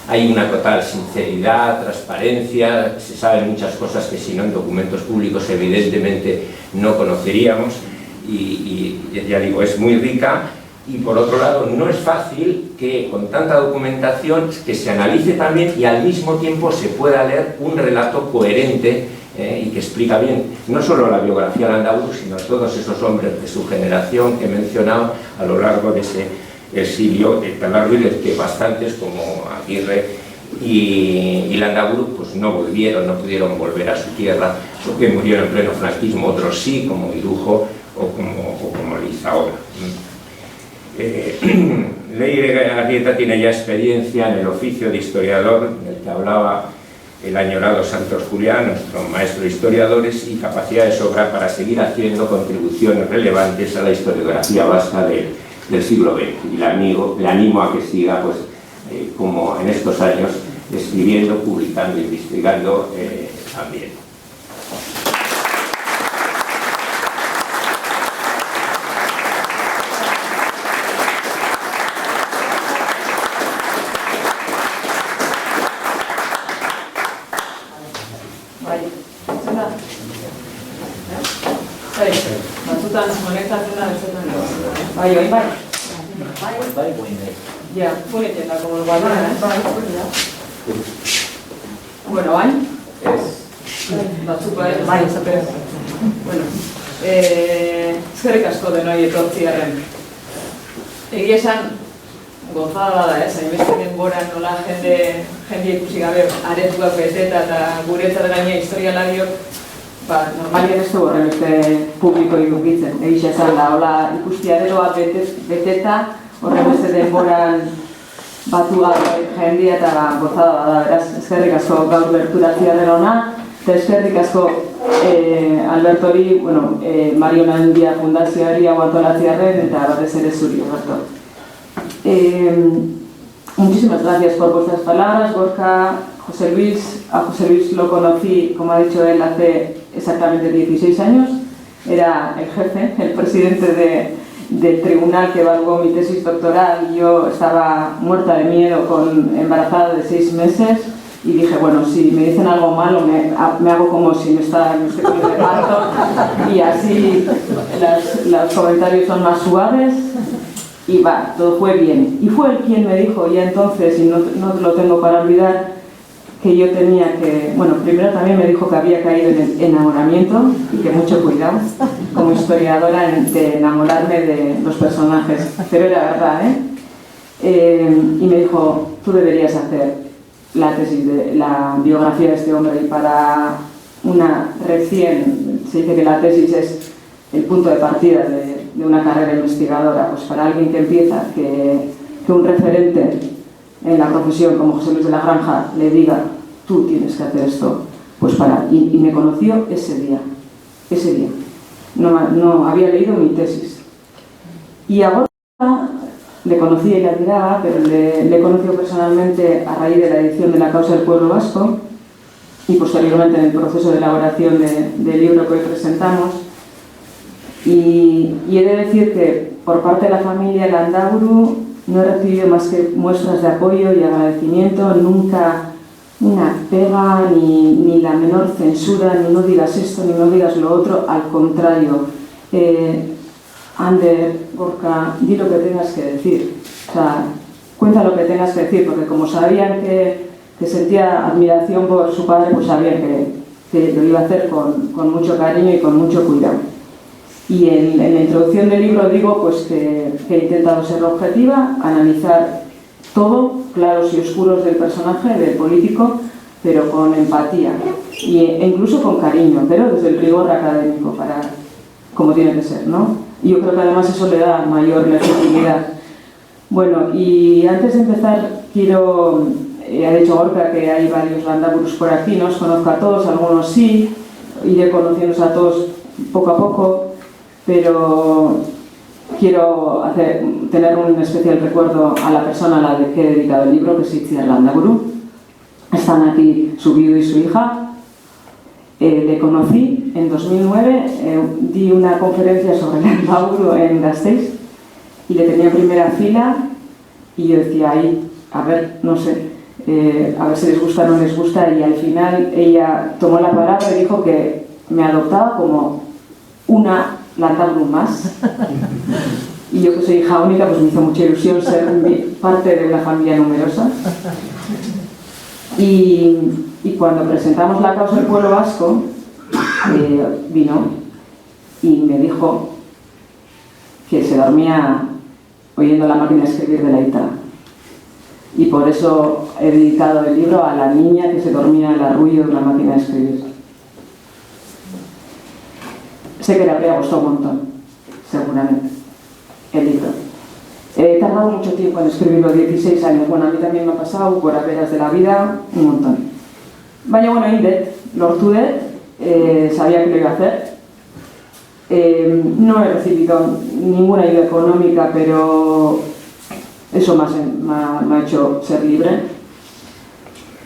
Hay una total sinceridad, transparencia, se saben muchas cosas que si no en documentos públicos evidentemente no conoceríamos, y ya digo, es muy rica. Y por otro lado, no es fácil que con tanta documentación que se analice también y al mismo tiempo se pueda leer un relato coherente y que explica bien no solo la biografía de Landaburu, sino a todos esos hombres de su generación que he mencionado a lo largo de ese exilio tan largo, y que bastantes como Aguirre y Landaburu pues no pudieron volver a su tierra, porque murieron en pleno franquismo, otros sí, como Irujo o como Lizaola. Leire Arrieta tiene ya experiencia en el oficio de historiador, del que hablaba el añorado Santos Julián, nuestro maestro de historiadores, y capacidad de sobra para seguir haciendo contribuciones relevantes a la historiografía vasca del siglo XX. Y le animo a que siga, pues, como en estos años, escribiendo, publicando, investigando también. Batzutan konektatzen da, bestetan bai, ja, funeten da, como guardana, bueno, bai? Batzuko, bai, zapen. Bueno, eskerrik asko denoi etortziaren. Egia esan, gozada da, hainbeste denboran nola jende ikusi gabe aretuak beteta eta guretzat gaina historialariok normalien ez du horren beste publiko edukitzen. Egisa esan da, hola ikustiareroa beteta, horren beste denboran batu gabe jendea eta gozada da, beraz, eskerrik asko gaur lerturatziaren ona, eta eskerrik asko Albertori, Mariona Handia Fundazioari hau antolatziarren, eta batez ere zuri, Alberto. Muchísimas gracias por vuestras palabras, Gorka. A José Luis lo conocí, como ha dicho él, hace exactamente 16 años. Era el jefe, el presidente del tribunal que evaluó mi tesis doctoral. Yo estaba muerta de miedo, embarazada de 6 meses, y dije, bueno, si me dicen algo malo, me hago como si me estoy poniendo de parto, y así los comentarios son más suaves, y va, todo fue bien. Y fue él quien me dijo ya entonces, y no lo tengo para olvidar, que yo tenía que, primero también me dijo que había caído en el enamoramiento y que mucho cuidado como historiadora de enamorarme de los personajes, pero era verdad, y me dijo, tú deberías hacer la tesis de la biografía de este hombre, y para una recién, se dice que la tesis es el punto de partida de una carrera investigadora, pues para alguien que empieza, que un referente en la profesión como José Luis de la Granja le diga, tú tienes que hacer esto, pues y me conoció ese día. No había leído mi tesis. Y ahora le conocía y le admiraba, pero le he conocido personalmente a raíz de la edición de La causa del pueblo vasco y posteriormente en el proceso de elaboración del libro que hoy presentamos. Y he de decir que por parte de la familia Landaburu no he recibido más que muestras de apoyo y agradecimiento, nunca una pega, ni la menor censura, ni no digas esto, ni no digas lo otro, al contrario. Ander, Gorka, di lo que tengas que decir, o sea, cuenta lo que tengas que decir, porque como sabían que sentía admiración por su padre, pues sabían que lo iba a hacer con mucho cariño y con mucho cuidado. Y en la introducción del libro digo pues que he intentado ser objetiva, analizar todo, claros y oscuros del personaje, del político, pero con empatía e incluso con cariño, pero desde el rigor académico, como tiene que ser, ¿no? Y yo creo que además eso le da mayor legitimidad. Bueno, y antes de empezar ha dicho Gorka que hay varios Landaburus por aquí, no os conozco a todos, algunos sí, iré conociéndoos a todos poco a poco, pero quiero tener un especial recuerdo a la persona a la que he dedicado el libro, que es Itziar Landaburu. Están aquí su viudo y su hija. Le conocí en 2009, di una conferencia sobre Landaburu en Gasteiz y le tenía en primera fila y yo decía, a ver, no sé, a ver si les gusta o no les gusta, y al final ella tomó la palabra y dijo que me adoptaba como una Landaburu más. Y yo, que soy hija única, pues me hizo mucha ilusión ser parte de una familia numerosa. Y cuando presentamos La causa del pueblo vasco, vino y me dijo que se dormía oyendo la máquina de escribir de la Ita. y por eso he dedicado el libro a la niña que se dormía al arrullo de una máquina de escribir. Sé que le habría gustado un montón, seguramente, el libro. He tardado mucho tiempo en escribirlo, 16 años. Bueno, a mí también me ha pasado, por averas de la vida, un montón. Baina, bueno, indet, lortu dut, sabía que lo iba a hacer. No he recibido ninguna ayuda económica, pero eso me ha hecho ser libre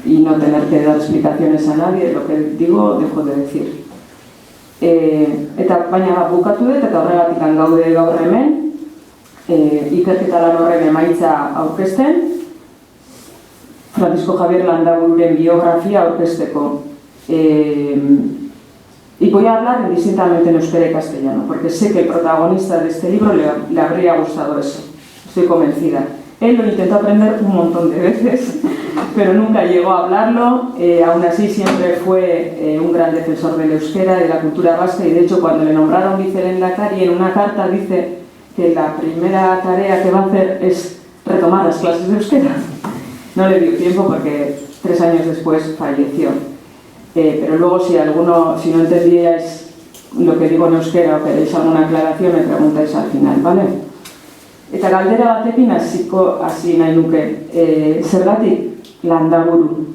y no tener que dar explicaciones a nadie. Lo que digo, dejo de decir. Eta baina bukatu dut, eta horregatik gaude gaur hemen, ikerketa lan horren emaitza aurkezten, Francisco Javier Landabururen biografía aurkezteko. Y voy a hablar indistintamente en euskera y castellano, porque sé que el protagonista de este libro le habría gustado eso. Estoy convencida. Él lo intentó aprender un montón de veces, pero nunca llegó a hablarlo. Aún así siempre fue un gran defensor del euskera, de la cultura vasca, y de hecho cuando le nombraron vicelehendakari, en una carta dice que la primera tarea que va a hacer es retomar las clases de euskera. No le dio tiempo porque 3 años después falleció. Pero luego si no entendíais lo que digo en euskera o queréis alguna aclaración, me preguntáis al final, ¿vale? Eta galdera batekin hasi nahi nuke. Zergatik Landaburu?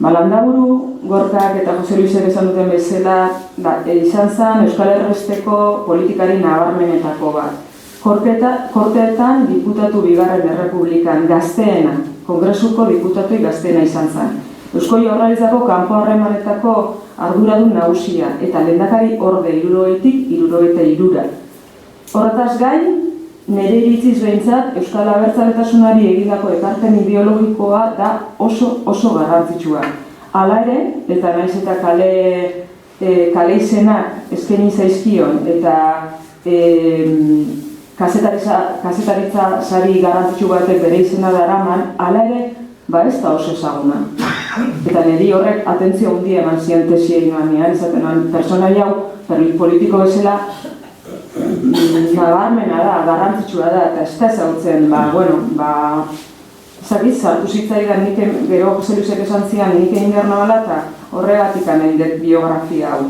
Landaburu, Gorkak eta Jose Luisek esan duten bezala, izan zen Euskal Herresteko politikari nabarmenetako bat. Korteetan diputatu bigarren errepublikan gazteena, kongresuko diputatu gazteena izan zen. Eusko Jaurlaritzako kanpo harremanetako arduradun nagusia eta lehendakari orde 60-63. Horretaz gain, nire iritziz behintzat, Euskal Abertzaletasunari egindako ekarpen ideologikoa da oso garrantzitsua. Hala ere, eta naiz eta kale izenak eskaini zaizkion eta kazetaritza sari garrantzitsu batek bere izena daraman, hala ere, ez da oso ezaguna. Eta niri horrek atentzio handia eman zion tesia inoanean, izaten personai hau, politiko bezala, nabarmena da, garrantzitsua da, eta ez da ezagutzen, ezagiz, sartu zitzaidan nik gero Jose Luisek esan zian nik egin behar nabala, eta horregatik egin dut biografia hau.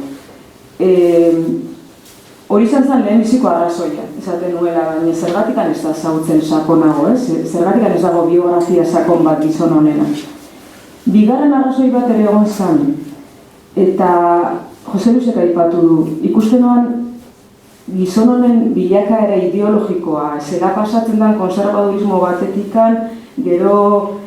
Hori izan zen lehen biziko arrazoia, esaten nuela, baina zergatik ez da ezagutzen sakonago, zergatik ez dago biografia sakon bat gizon honena. Bigarren arrazoi bat ere egon zen, eta Jose Luisek aipatu du, ikusten noan gizon honen bilakaera ideologikoa, zela pasatzen den konservadurismo batetikan, gero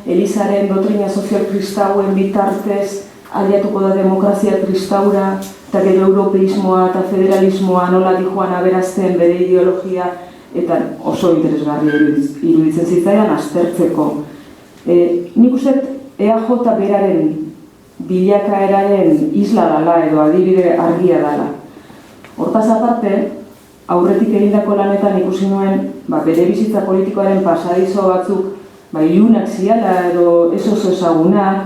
Elizaren doktrina sozial kristauen bitartez aliatuko da demokrazia kristaura, eta gero europeismoa eta federalismoa nola dijoan aberazten bere ideologia, eta oso interesgarri iruditzen zitzaidan aztertzeko. Nik uste EAJ beraren bilakaeraren isla dela edo adibide argia dela. Hortaz aparte, aurretik egindako lanetan ikusi nuen bere bizitza politikoaren pasadizo batzuk ilunak ziala edo ez oso ezagunak,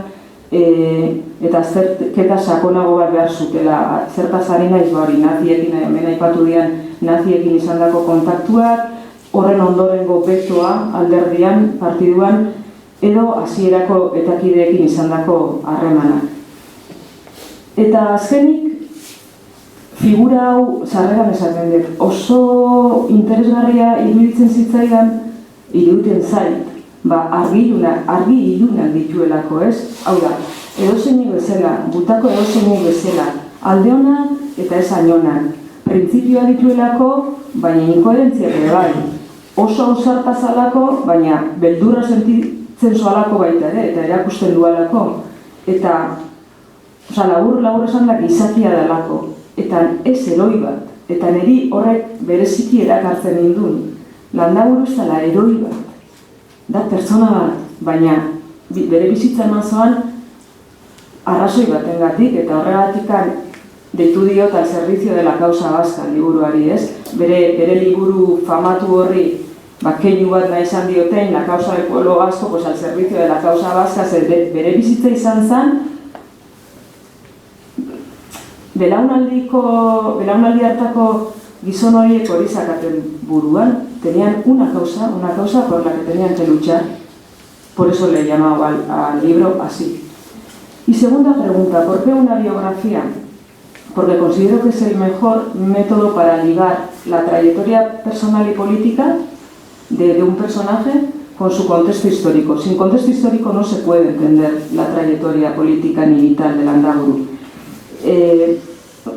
eta zerketa sakonago bat behar zutela. Zertaz ari naiz hori naziekin, hemen aipatu dian naziekin izandako kontaktuak, horren ondorengo betoa alderdian, partiduan, edo hasierako etakideekin izandako harremanak. Eta azkenik, figura hau sarreran esaten dut, oso interesgarria iruditzen zitzaidan, iruditzen zait, argi ilunak dituelako, ez? Hau da, edozeinik bezala, gutako edozeinik bezala, alde honak eta ez ainonak. Printzipioa dituelako, baina inkoherentziak ere bai. Oso ausartazalako, baina beldurra sentitzen zoalako baita ere, eta erakusten dualako. Eta, labur esan da gizakia dalako, eta ez heroi bat, eta niri horrek bereziki erakartzen nindun. Landaburu ez dela heroi bat. Da pertsona bat, baina bere bizitza eman zoan arrazoi batengatik eta horregatik deitu diot al servicio de la causa vasca liburuari, ez? Bere liburu famatu horri keinu bat nahi izan dioten, la causa del pueblo vasco, pues al servicio de la causa vasca, bere bizitza izan zen belaunaldi hartako gizon horiek hori zakaten buruan, tenían una causa por la que tenían que luchar. Por eso le he llamado al libro así. Y segunda pregunta, ¿por qué una biografía? Porque considero que es el mejor método para ligar la trayectoria personal y política de un personaje con su contexto histórico. Sin contexto histórico no se puede entender la trayectoria política ni vital de Landaburu.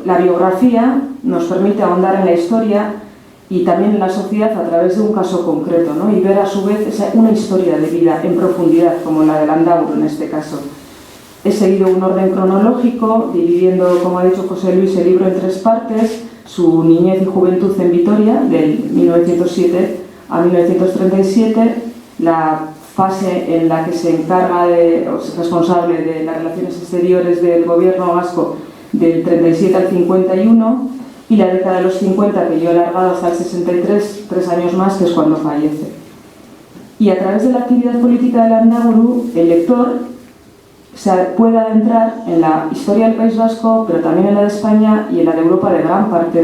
La biografía nos permite ahondar en la historia y también en la sociedad a través de un caso concreto, ¿no? Y ver a su vez una historia de vida en profundidad, como la de Landaburu en este caso. He seguido un orden cronológico, dividiendo, como ha dicho José Luis, el libro en 3 partes: su niñez y juventud en Vitoria, del 1907 a 1937, la fase en la que se encarga o es responsable de las relaciones exteriores del gobierno vasco, del 37 al 51, y la década de los 50, que yo he alargado hasta el 63, 3 años más, que es cuando fallece. Y a través de la actividad política de Landaburu, el lector se puede adentrar en la historia del País Vasco, pero también en la de España y en la de Europa de gran parte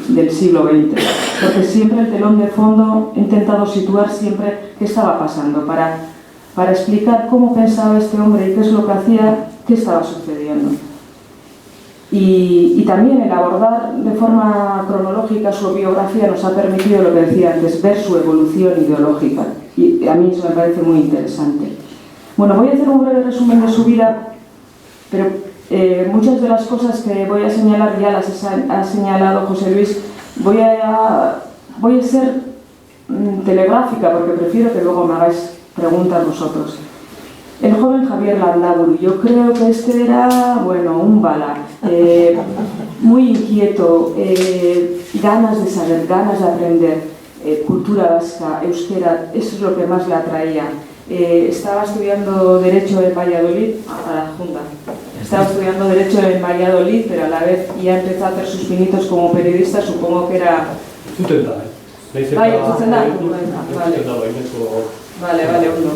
del siglo XX. Porque siempre el telón de fondo he intentado situar siempre qué estaba pasando, para explicar cómo pensaba este hombre y qué es lo que hacía, qué estaba sucediendo. Y también el abordar de forma cronológica su biografía nos ha permitido, lo que decía antes, ver su evolución ideológica. Y a mí eso me parece muy interesante. Bueno, voy a hacer un breve resumen de su vida, pero muchas de las cosas que voy a señalar ya las ha señalado José Luis. Voy a ser telegráfica porque prefiero que luego me hagáis preguntas vosotros. El joven Javier Landaburu, yo creo que este era, bueno, un bala, muy inquieto, ganas de saber, ganas de aprender, cultura vasca, euskera, eso es lo que más le atraía. Estaba estudiando Derecho en Valladolid, a la Junta. Estaba estudiando Derecho en Valladolid, pero a la vez ya empezó a hacer sus pinitos como periodista, supongo que era... Vale, uno.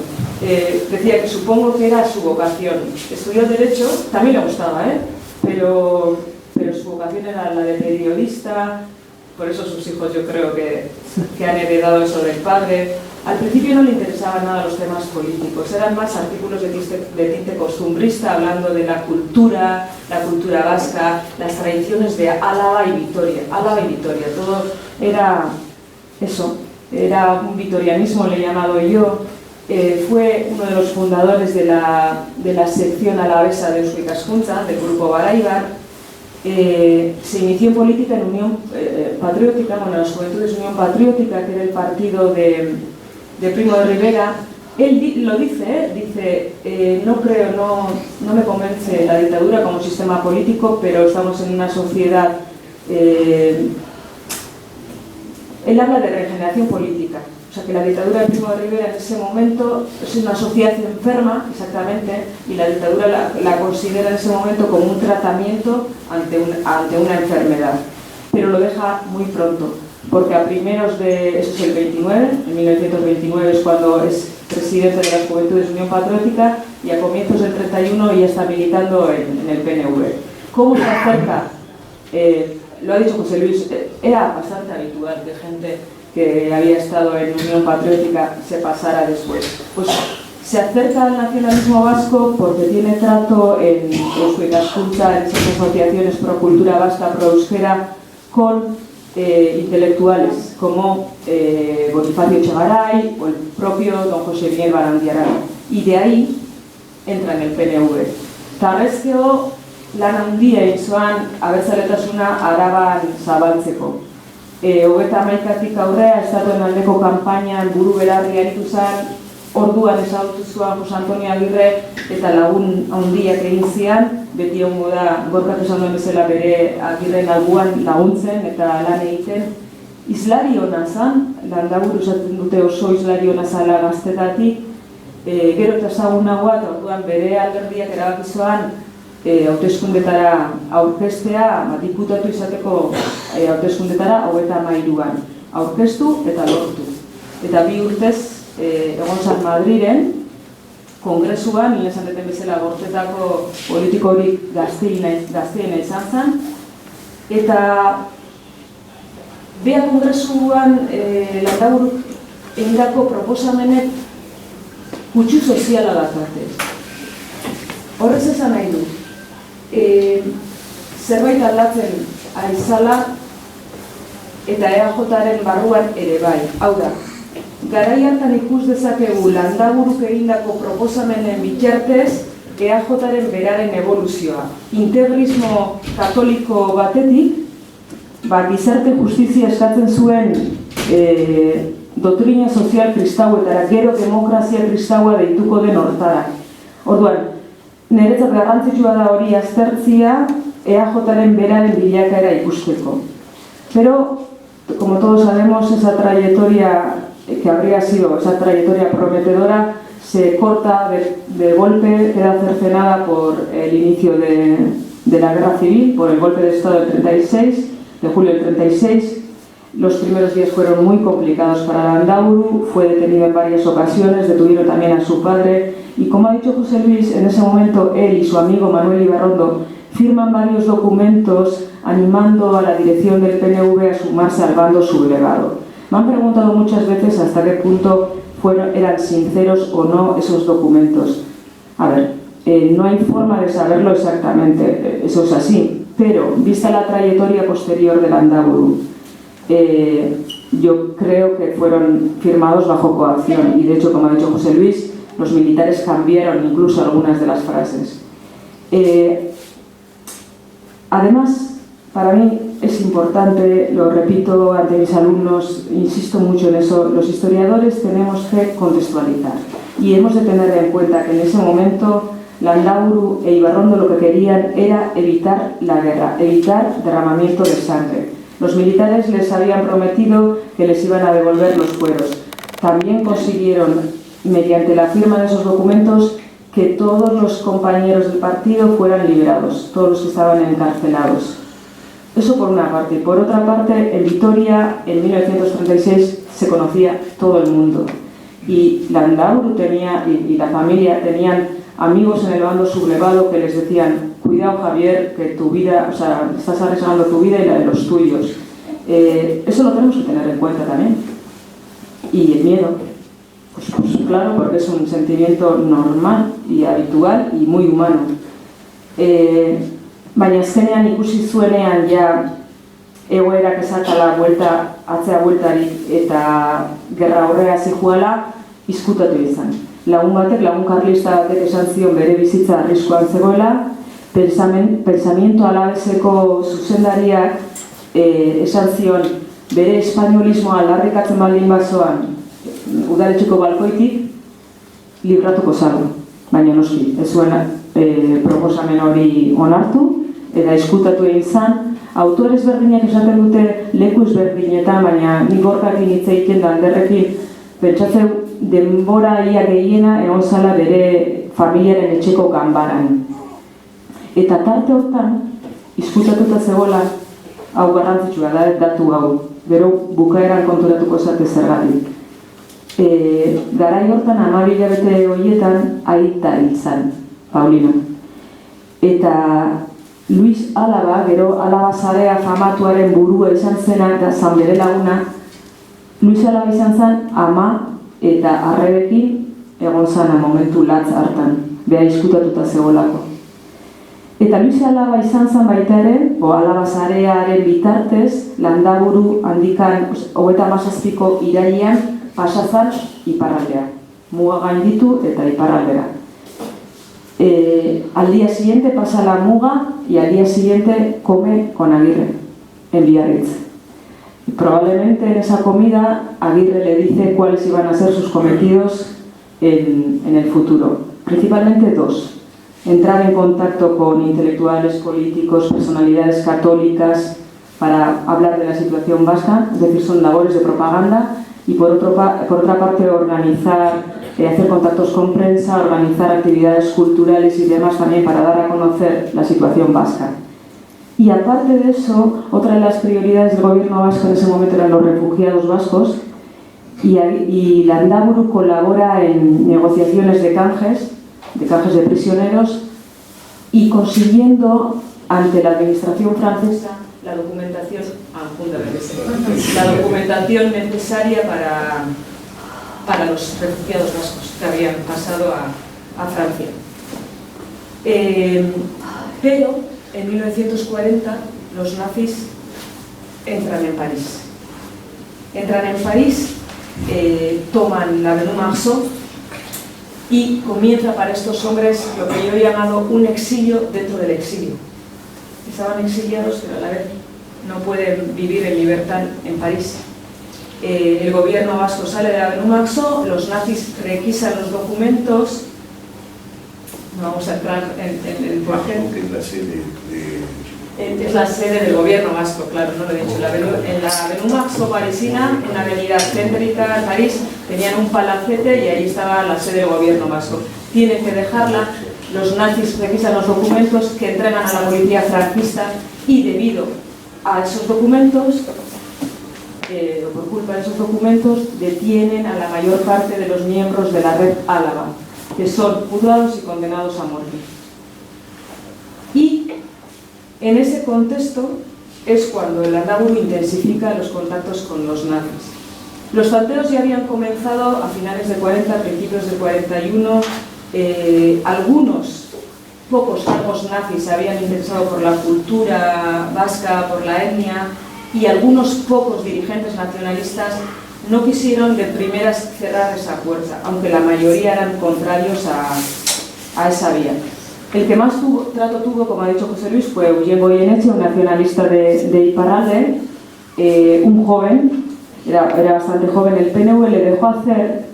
Decía que supongo que era su vocación. Estudió Derecho, también le gustaba, pero su vocación era la de periodista, por eso sus hijos yo creo que han heredado eso del padre. Al principio no le interesaban nada los temas políticos, eran más artículos de tinte costumbrista, hablando de la cultura vasca, las tradiciones de Álava y Vitoria, todo era eso, era un vitorianismo, le he llamado yo. Fue uno de los fundadores de la sección alavesa de Eusko Ikaskuntza, del grupo Baraibar. Se inició en política en Unión Patriótica, las Juventudes Unión Patriótica, que era el partido de Primo de Rivera. Él lo dice, no me convence la dictadura como sistema político, pero estamos en una sociedad... él habla de regeneración política, o sea que la dictadura de Primo de Rivera en ese momento es una sociedad enferma, exactamente, y la dictadura la considera en ese momento como un tratamiento ante una enfermedad, pero lo deja muy pronto. Porque a primeros de, eso es el 29, en 1929 es cuando es presidente de las Juventudes Unión Patriótica, y a comienzos del 31 ya está militando en el PNV. ¿Cómo se acerca? Lo ha dicho José Luis, era bastante habitual que gente que había estado en Unión Patriótica se pasara después. Pues se acerca al nacionalismo vasco porque tiene trato en Eusko Ikaskuntza, en esas asociaciones pro cultura vasca, pro euskera, con intelectuales como Bonifacio Echegaray o el propio don José Miguel Barandiaran, y de ahí entra en el PNV. Tarrezkeo lan handia egin zuen abertzaletasuna Araban zabaltzeko. 31tik aurrera estatuen aldeko kanpainan buru belarri aritu zen, orduan ezagutu zuen Jose Antonio Agirre eta lagun handiak egin zian, beti egongo da Gorkak esan duen bezala bere Agirren albuan laguntzen eta lan egiten. Izlari hona zen, Landaburu esaten dute oso izlari hona zela gaztetatik, gero eta ezagunagoa, eta orduan bere alderdiak erabaki zuen hauteskundetara aurkeztea, diputatu izateko hauteskundetara 33an aurkeztu eta lortu. Eta 2 urtez egon zan Madrilen, kongresuan, nire esan deten bezala gortetako politikorik gazteena izan zen, eta bea kongresuan Landaburuk egindako proposamenek kutsu soziala dakate. Horrez esan nahi du, zerbait aldatzen aizala eta EAJaren barruan ere bai. Hau da, garai hartan ikus dezakegu Landaburuk egindako proposamenen bitartez EAJaren beraren evoluzioa. Integrismo katoliko batetik, gizarte justizia eskatzen zuen doktrina sozial kristauetara, gero demokrazia kristaua deituko den hortara. Orduan, niretzat garrantzitsua da hori aztertzia EAJaren beraren bilakaera ikusteko. Pero, como todos sabemos, esa trayectoria que habría sido, esa trayectoria prometedora, se corta de golpe, queda cercenada por el inicio de la guerra civil, por el golpe de Estado del 36, de julio del 36. Los primeros días fueron muy complicados para Landaburu, fue detenido en varias ocasiones, detuvieron también a su padre, y como ha dicho José Luis, en ese momento él y su amigo Manuel Ibarrondo firman varios documentos animando a la dirección del PNV a sumarse al bando sublevado. Me han preguntado muchas veces hasta qué punto eran sinceros o no esos documentos. A ver, no hay forma de saberlo exactamente, eso es así, pero vista la trayectoria posterior de Landaburu, yo creo que fueron firmados bajo coacción y de hecho, como ha dicho José Luis, los militares cambiaron incluso algunas de las frases. Además, para mí es importante, lo repito ante mis alumnos, insisto mucho en eso, los historiadores tenemos que contextualizar y hemos de tener en cuenta que en ese momento Landaburu e Ibarrondo lo que querían era evitar la guerra, evitar derramamiento de sangre. Los militares les habían prometido que les iban a devolver los fueros. También consiguieron, mediante la firma de esos documentos, que todos los compañeros del partido fueran liberados, todos los que estaban encarcelados. Eso por una parte. Por otra parte, en Vitoria, en 1936, se conocía todo el mundo. Y Landaburu tenía, y la familia tenían amigos en el bando sublevado que les decían: cuidado, Javier, que tu vida, o sea, estás arriesgando tu vida y la de los tuyos. Eso lo tenemos que tener en cuenta también. Y el miedo, pues claro, porque es un sentimiento normal y habitual y muy humano. Baina azkenean ikusi zuenean ja egoerak esatala atzea bueltarik eta gerra horrea zijoala, izkutatu izan. Lagun karlista batek esan zion bere bizitza arriskuan zegoela, pensamiento alabeseko zuzendariak esan zion bere espainolismoa aldarrikatzen baldin bazoan udaletxeko balkoitik libratuko zago, baina noski, ez zuen proposamen hori onartu eta izkutatu egin zan. Autore ezberdinak esaten dute leku ezberdinetan, baina nik Gorkakin hitz egiten da Anderrekin, pentsatzeu denbora ia gehiena egon zala bere familiaren etxeko ganbaran. Eta tarte hortan, izkutatuta zegoela, hau garrantzitsua da, datu hau, gero bukaeran konturatuko zate zergatik. Garai hortan 12 hilabete horietan aita izan, Paulino. Eta Luis Álava, gero Álava Sarea famatuaren burua izan zena eta zan bere laguna, Luis Álava izan zen ama eta arrebekin egon zana momentu latz hartan, beha izkutatuta zegoelako. Eta Luis Álava izan zen baita ere, Álava Sarearen bitartez, Landaburu handikan 37ko irailean pasazan iparraldea. Muga gainditu eta iparraldera. Al día siguiente pasa la muga y al día siguiente come con Aguirre en Biarritz. Probablemente en esa comida Aguirre le dice cuáles iban a ser sus cometidos en el futuro. Principalmente dos: entrar en contacto con intelectuales, políticos, personalidades católicas para hablar de la situación vasca, es decir, son labores de propaganda, y por otra parte organizar, hacer contactos con prensa, organizar actividades culturales y demás también para dar a conocer la situación vasca. Y aparte de eso, otra de las prioridades del gobierno vasco en ese momento eran los refugiados vascos, y Landaburu colabora en negociaciones de canjes de prisioneros, y consiguiendo ante la administración francesa la documentación necesaria para los refugiados vascos que habían pasado a Francia. Pero en 1940 los nazis entran en París. Toman la Avenue Marceau y comienza para estos hombres lo que yo he llamado un exilio dentro del exilio. Estaban exiliados, pero a la vez no pueden vivir en libertad en París. El gobierno vasco sale de la Avenue Marceau, los nazis requisan los documentos. No vamos a entrar en por qué. Es la sede del gobierno vasco, claro, no lo he dicho. En la Avenue Marceau parisina, una avenida céntrica en París, tenían un palacete y ahí estaba la sede del gobierno vasco. Tienen que dejarla, los nazis revisan los documentos que entregan a la policía franquista y debido a esos documentos, o por culpa de esos documentos, detienen a la mayor parte de los miembros de la red Álava, que son juzgados y condenados a muerte. Y en ese contexto es cuando el Landaburu intensifica los contactos con los nazis. Los tanteos ya habían comenzado a finales de 40, principios de 41. Algunos pocos cargos nazis se habían interesado por la cultura vasca, por la etnia, y algunos pocos dirigentes nacionalistas no quisieron de primeras cerrar esa puerta, aunque la mayoría eran contrarios a esa vía. El que más trato tuvo, como ha dicho José Luis, fue Eugene Goyeneche, un nacionalista de Iparralde, un joven, era bastante joven. El PNV le dejó hacer,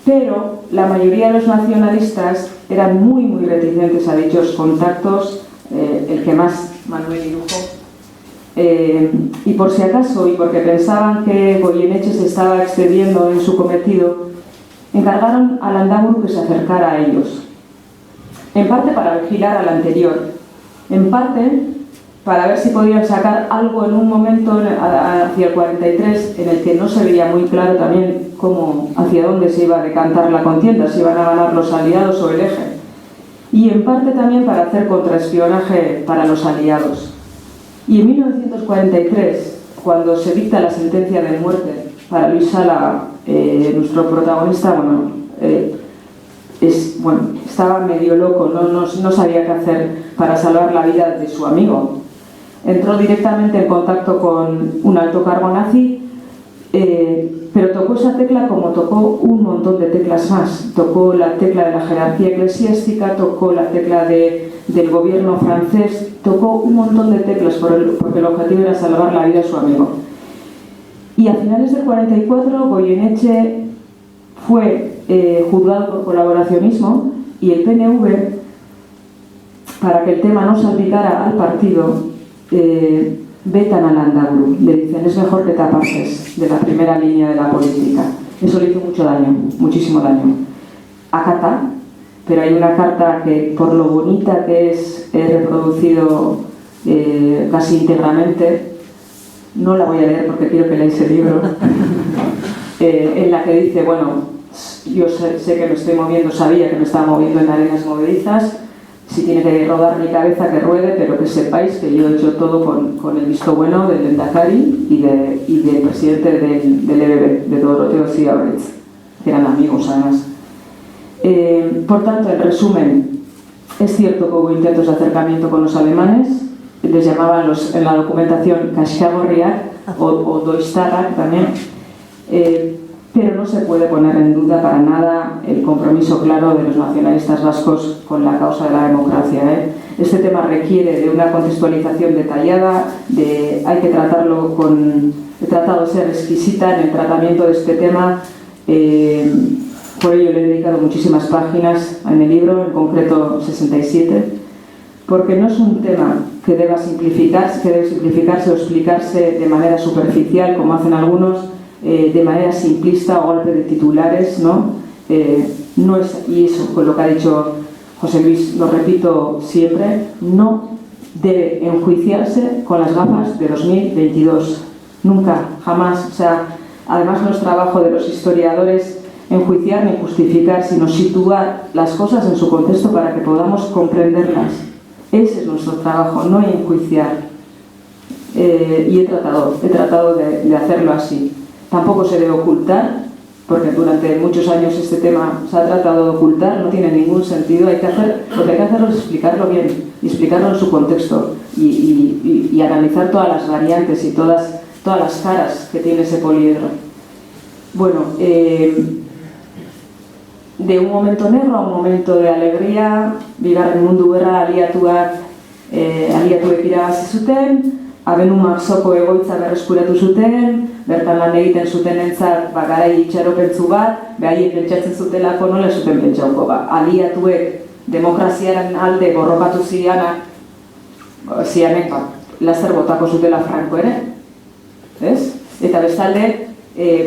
pero la mayoría de los nacionalistas eran muy reticentes a dichos contactos, el que más, Manuel Irujo. Y por si acaso, y porque pensaban que Goyeneche se estaba excediendo en su cometido, encargaron al Landaburu que se acercara a ellos. En parte para vigilar al anterior, en parte para ver si podían sacar algo en un momento hacia el 43 en el que no se veía muy claro también hacia dónde se iba a decantar la contienda, si iban a ganar los aliados o el eje. Y en parte también para hacer contraespionaje para los aliados. Y en 1943, cuando se dicta la sentencia de muerte para Luis Sala, nuestro protagonista, estaba medio loco, no sabía qué hacer para salvar la vida de su amigo. Entró directamente en contacto con un alto cargo nazi, pero tocó esa tecla como tocó un montón de teclas más. Tocó la tecla de la jerarquía eclesiástica, tocó la tecla del gobierno francés, tocó un montón de teclas porque el objetivo era salvar la vida de su amigo. Y a finales del 44 Goyeneche fue juzgado por colaboracionismo y el PNV, para que el tema no salpicara al partido, vetan a Landaburu. Le dicen: es mejor que te apartes de la primera línea de la política. Eso le hizo mucho daño, muchísimo daño. Acata, pero hay una carta que, por lo bonita que es, he reproducido casi íntegramente. No la voy a leer porque quiero que leáis el libro. En la que dice: bueno, yo sé que me estoy moviendo, sabía que me estaba moviendo en arenas movedizas. Si tiene que rodar mi cabeza, que ruede, pero que sepáis que yo he hecho todo con el visto bueno del Lehendakari y del presidente del EBB, de Doroteo Ziabretz, que eran amigos además. Por tanto, en resumen, es cierto que hubo intentos de acercamiento con los alemanes, les llamaban en la documentación Kaxagorriak o Doistarrak también, pero no se puede poner en duda para nada el compromiso claro de los nacionalistas vascos con la causa de la democracia. Este tema requiere de una contextualización detallada, hay que tratarlo he tratado de ser exquisita en el tratamiento de este tema, por ello le he dedicado muchísimas páginas en el libro, en concreto 67, porque no es un tema que debe simplificarse o explicarse de manera superficial, como hacen algunos, de manera simplista o golpe de titulares, ¿no? No es, y eso, con lo que ha dicho José Luis, lo repito siempre, no debe enjuiciarse con las gafas de 2022. Nunca, jamás. O sea, además no es trabajo de los historiadores enjuiciar ni justificar, sino situar las cosas en su contexto para que podamos comprenderlas. Ese es nuestro trabajo, no enjuiciar. Y he tratado de hacerlo así. Tampoco se debe ocultar porque durante muchos años este tema se ha tratado de ocultar, no tiene ningún sentido. Lo que hay que hacerlo es explicarlo bien, y explicarlo en su contexto, y analizar todas las variantes y todas las caras que tiene ese poliedro. Bueno, de un momento negro a un momento de alegría, bigarren mundu gerra aliatuek irabazi zuten, abenduak soko egoitza berreskuratu zuten, bertan lan egiten zutenentzat garai itxaropentzu bat, behaiek pentsatzen zutelako nola zuten pentsauko. Aliatuek demokraziaren alde borrokatu zianek laster botako zutela Franco ere, ez? Eta bestalde,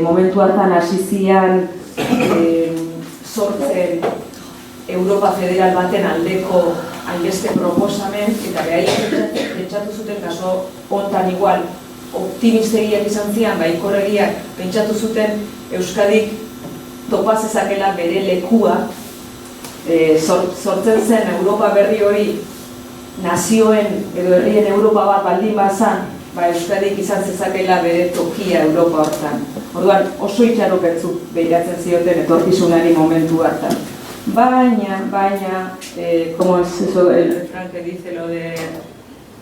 momentu hartan hasi zian sortzen Europa Federal baten aldeko hainbeste proposamen, eta behaiek pentsatu zuten kaso hontan igual optimistegiak izan zian, baikorregiak pentsatu zuten Euskadik topa zezakela bere lekua, sortzen zen Europa berri hori nazioen edo herrien Europa bat baldin bazan, Euskadik izan zezakela bere tokia Europa hortan. Orduan oso itxaropentzu behiratzen zioten etorkizunari momentu hartan. Baina, como es eso el refrán que dice lo de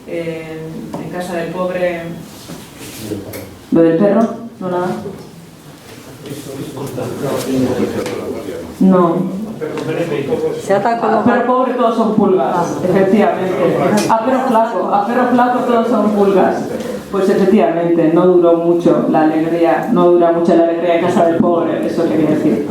en casa del pobre, lo del perro, ¿no nada? No. A perro pobre todos son pulgas, efectivamente. A perro flaco todos son pulgas. Pues efectivamente, no duró mucho la alegría, en casa del pobre, eso quería decir.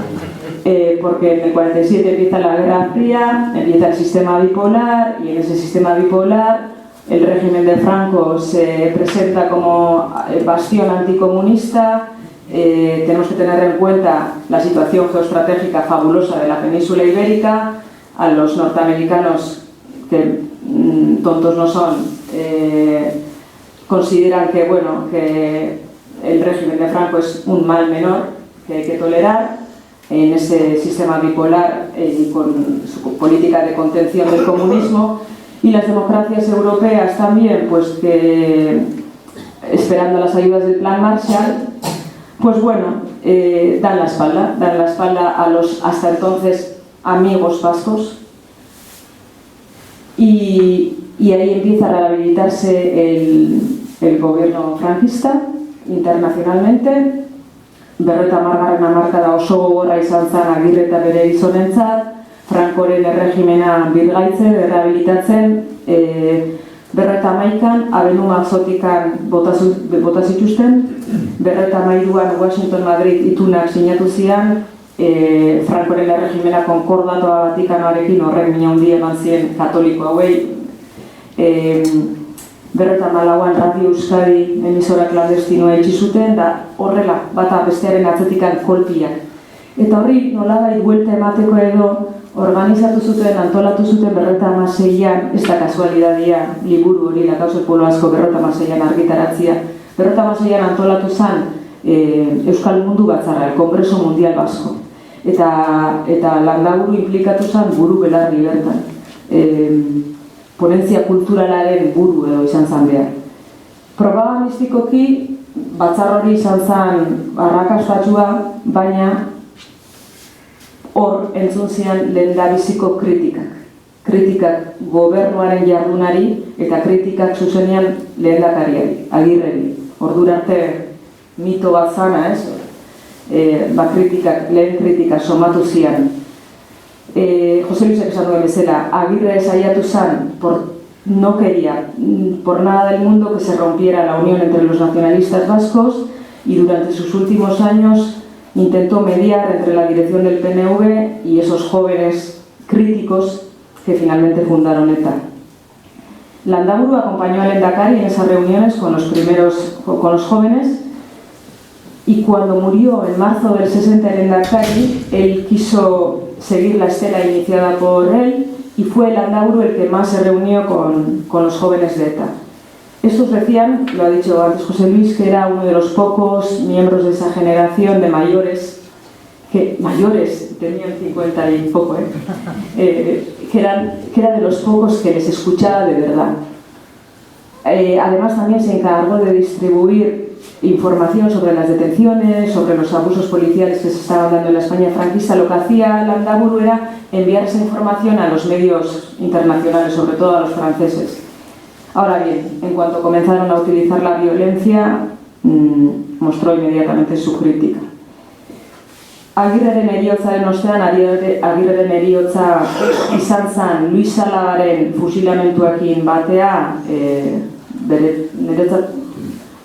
Porque en el 47 empieza la Guerra Fría, empieza el sistema bipolar, y en ese sistema bipolar el régimen de Franco se presenta como bastión anticomunista. Tenemos que tener en cuenta la situación geoestratégica fabulosa de la península ibérica. A los norteamericanos, que tontos no son, consideran que el régimen de Franco es un mal menor que hay que tolerar en ese sistema bipolar y con su política de contención del comunismo. Y las democracias europeas también, pues que esperando las ayudas del Plan Marshall, pues bueno, dan la espalda a los hasta entonces amigos vascos, y ahí empieza a rehabilitarse el gobierno franquista internacionalmente. Berreta margarren hamarkada oso gogorra izan zen Agirre eta bere gizonentzat, Francoren erregimena birgaitze, rehabilitatzen, berreta hamaikan, abenduak zotikan bota zituzten, berreta hamairuan Washington Madrid itunak sinatu zian, Francoren erregimena konkordatoa Vatikanoarekin horren mina hundi eman zien katoliko hauei, berreta malauan Radio Euskadi emisora klandestinoa itxi zuten, da horrela bata bestearen atzetikan kolpiak. Eta horri nolabait buelta emateko edo organizatu zuten, antolatu zuten berreta hamaseian, ez da kasualidadia liburu hori, La causa del pueblo vasco berreta hamaseian argitaratzia. Berreta hamaseian antolatu zen Euskal Mundu Batzarra, el Congreso Mundial Vasco. Eta Landaburu implikatu zen buru belarri bertan. Ponentzia kulturalaren buru edo izan zen behar. Propagandistikoki batzar hori izan zen arrakastatsua, baina hor entzun zian lehendabiziko kritikak gobernuaren jardunari eta kritikak zuzenean lehendakariari, Agirreri. Ordura arte mito bat zana, ez? Lehen kritikak somatu zian. José Luisek esan duen bezala, Agirre saiatu zen, no quería por nada del mundo que se rompiera la unión entre los nacionalistas vascos, y durante sus últimos años intentó mediar entre la dirección del PNV y esos jóvenes críticos que finalmente fundaron ETA. Landaburu acompañó al Lehendakari en esas reuniones con los jóvenes, y cuando murió en marzo del 60 el Lehendakari, él quiso seguir la estela iniciada por él, y fue Landaburu el que más se reunió con los jóvenes de ETA. Estos decían, lo ha dicho antes José Luis, que era uno de los pocos miembros de esa generación de mayores, tenían 50 y poco, que era de los pocos que les escuchaba de verdad. Además también se encargó de distribuir información sobre las detenciones, sobre los abusos policiales que se estaban dando en la España franquista, lo que hacía Landaburu era enviar esa información a los medios internacionales, sobre todo a los franceses. Ahora bien, en cuanto comenzaron a utilizar la violencia, mostró inmediatamente su crítica. Agirreren heriotzaren ostean, Agirreren heriotza izan zen Luis Alabaren fusilamentuekin batea, niretzat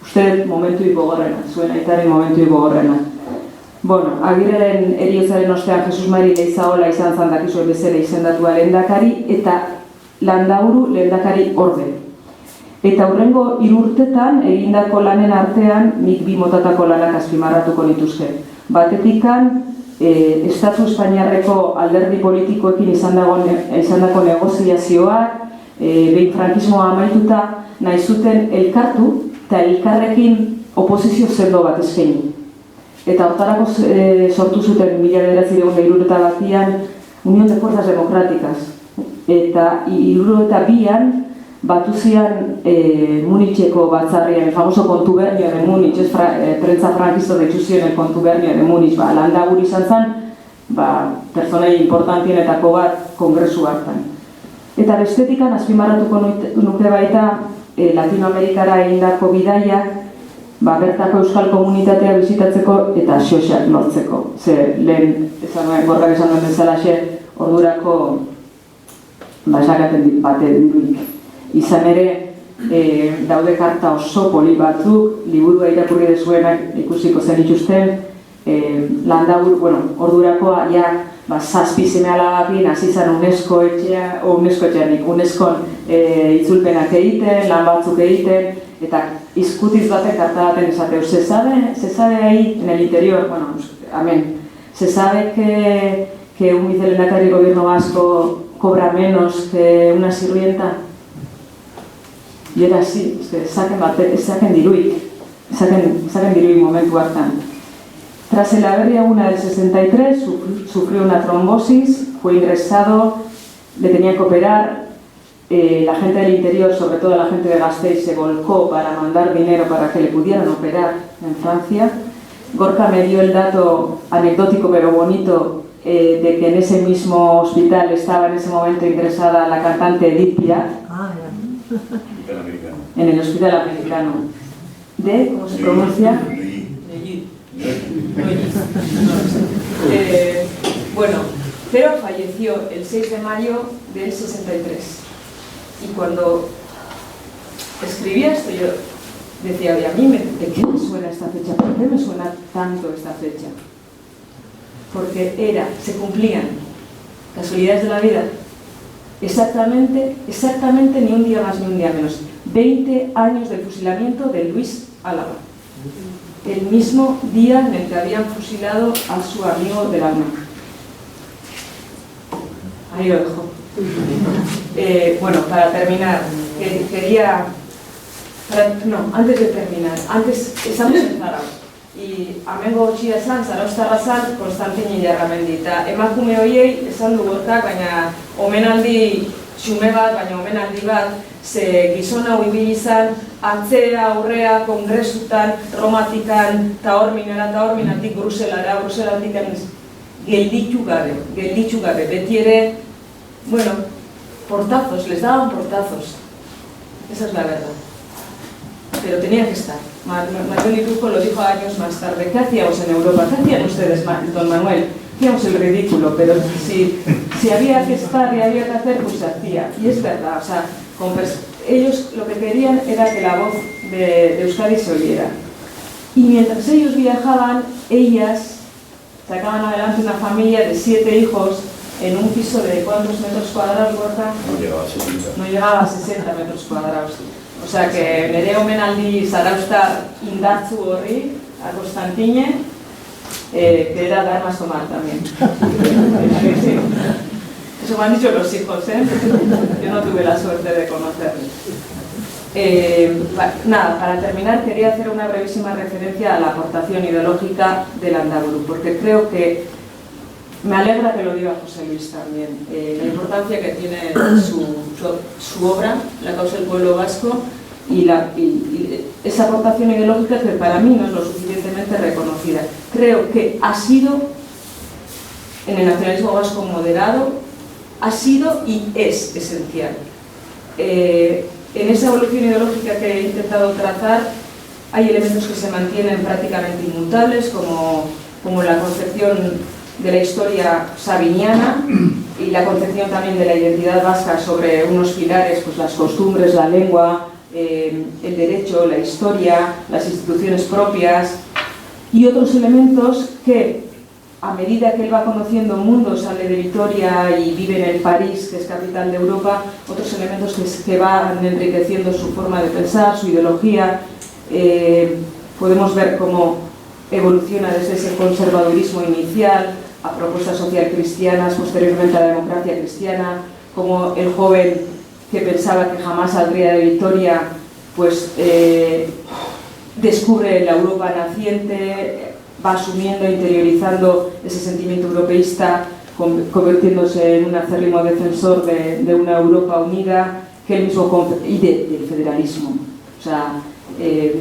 uste momentu gogorrena, zuen aitaren momentu gogorrena. Bueno, Agirreren heriotzaren ostean Jesus Mari Leizaola izan zen dakizuen bezala izendatua lehendakari eta Landaburu lehendakari orde. Eta hurrengo 3 urtetan egindako lanen artean nik 2 motatako lanak azpimarratuko nituzke. Batetikan, Estatu Espainiarreko alderdi politikoekin izandako negoziazioak, behin frankismoa amaituta, nahi zuten elkartu eta elkarrekin oposizio sendo bat eskaini. Eta hortarako sortu zuten 1971an Unión de Fuerzas Democráticas. Eta 1972an batu zian Municheko batzarrian, el famoso Contubernio de Múnich, prentza frankisto deitu zion el Contubernio de Múnich, Landaburu izan zen, pertsonei importantienetako bat kongresu hartan. Eta bestetikan azpimarratuko nuke baita Latinoamerikara egindako bidaiak, bertako euskal komunitatea bizitatzeko eta xoxak lortzeko. Ze lehen, gorrak esan duen bezalaxe, ordurako esakaten bate diruik. Izan ere, daude karta oso poli batzuk, liburua irakurri dezuenak ikusiko zen ituzten, Landaburu, ordurakoa, zazpi seme-alabakin hasi zen UNESCOn itzulpenak egiten, lan batzuk egiten, eta izkutiz batek karta baten esateu. Se sabe ahí, en el interior, amén, se sabe que un vicelehendakari del gobierno vasco cobra menos que una sirvienta. Y era así, saquen diruik momentu hartan. Tras el Aberri-eguna del 63, sufrió una trombosis, fue ingresado, le tenía que operar, la gente del interior, sobre todo la gente de Gasteiz, se volcó para mandar dinero para que le pudieran operar en Francia. Gorka me dio el dato anecdótico pero bonito de que en ese mismo hospital estaba en ese momento ingresada la cantante Edith Piaf. En el hospital americano. ¿Cómo se pronuncia? Pero falleció el 6 de mayo del 63. Y cuando escribía esto yo decía, a mí, ¿de qué me suena esta fecha? ¿Por qué me suena tanto esta fecha? Porque se cumplían casualidades de la vida. Exactamente ni un día más ni un día menos. 20 años del fusilamiento de Luis Álava. El mismo día en el que habían fusilado a su amigo del alma. Ahí lo dejo. Para terminar, antes de terminar, estamos en Zarauz. Y amengo txia esan, Zarauztarra zan, Konstantin Ilarramendi. Eta emakume horiei esan du gorkak, baina omenaldi xume bat, baina omenaldi bat, ze gizon hau ibili izan, atzea, aurrea, kongresutan, Romatikan, Taorminatik Bruselara, Bruselatik gelditu gabe, beti ere, portazos, les daban portazos. Esa es la verdad. Pero tenía que estar. Manuel Iturco lo dijo años más tarde. ¿Qué hacíamos en Europa? ¿Qué hacían ustedes, don Manuel? Hacíamos el ridículo, pero si había que estar y había que hacer, pues se hacía. Y es verdad, ellos lo que querían era que la voz de Euskadi se oyera. Y mientras ellos viajaban, ellas sacaban adelante una familia de 7 hijos en un piso de ¿cuántos metros cuadrados, Gorka? No llegaba a 60 metros cuadrados. O sea que nire omenaldi zarauztar indartzu horri, a Constantine, que era dar más tomar también. Eso me han dicho los hijos, yo no tuve la suerte de conocerlos. Para terminar quería hacer una brevísima referencia a la aportación ideológica de Landaburu, porque creo que me alegra que lo diga José Luis también, la importancia que tiene su obra, La causa del pueblo vasco, y esa aportación ideológica que para mí no es lo suficientemente reconocida. Creo que ha sido, en el nacionalismo vasco moderado, ha sido y es esencial. En esa evolución ideológica que he intentado trazar hay elementos que se mantienen prácticamente inmutables, como la concepción de la historia sabiniana y la concepción también de la identidad vasca sobre unos pilares, pues las costumbres, la lengua, el derecho, la historia, las instituciones propias, y otros elementos que, a medida que él va conociendo el mundo, sale de Vitoria y vive en el París, que es capital de Europa, otros elementos que van enriqueciendo su forma de pensar, su ideología. Podemos ver cómo evoluciona desde ese conservadurismo inicial a propuestas social cristianas, posteriormente a la democracia cristiana, como el joven que pensaba que jamás saldría de Vitoria, pues descubre la Europa naciente, va asumiendo, interiorizando ese sentimiento europeísta, convirtiéndose en un acérrimo defensor de una Europa unida, que él mismo y del federalismo. O sea,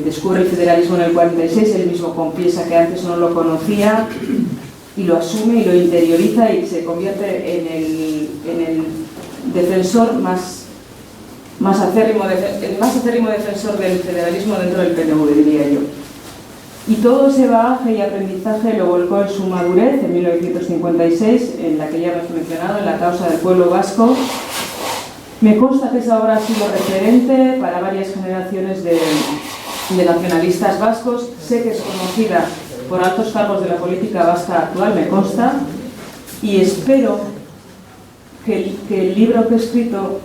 descubre el federalismo en el 46, él mismo confiesa que antes no lo conocía y lo asume y lo interioriza y se convierte en el defensor más acérrimo defensor del federalismo dentro del PNV, diría yo. Y todo ese bagaje y aprendizaje lo volcó en su madurez en 1956, en la que ya hemos mencionado, en la causa del pueblo vasco. Me consta que esa obra ha sido referente para varias generaciones de nacionalistas vascos. Sé que es conocida por altos cargos de la política vasca actual, me consta, y espero que el libro que he escrito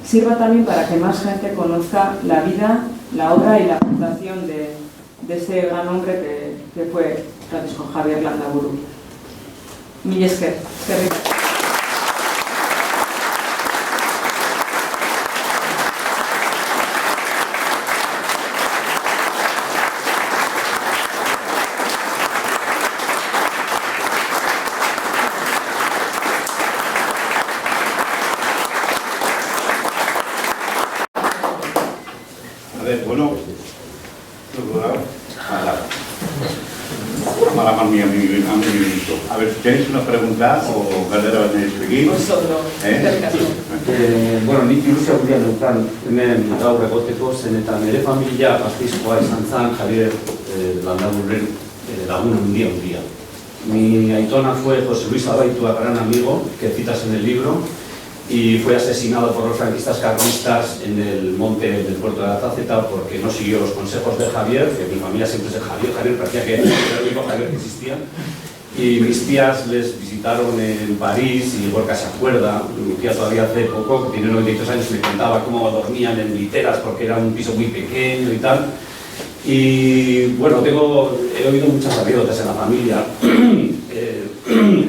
sirva también para que más gente conozca la vida, la obra y la aportación de este gran hombre que fue Francisco Javier Landaburu. Mila esker. A ver, ¿tenéis una pregunta o galdera bat nahi zuekin? Bueno, nik ilusia guria neukan hemen gaur egoteko, zen eta nire familia Gasteizkoa izan zen Javier Landabururen lagun handia. Mi aitona fue José Luis Abaitua, gran amigo, que citas en el libro, y fue asesinado por los franquistas carlistas en el monte del puerto de la Taceta porque no siguió los consejos de Javier, que mi familia siempre es el Javier parecía que era el único Javier que existía. Y mis tías les visitaron en París y Gorka se acuerda, mi tía todavía hace poco, que tiene 93 años, me contaba cómo dormían en literas porque era un piso muy pequeño y tal. Y bueno, he oído muchas anécdotas en la familia.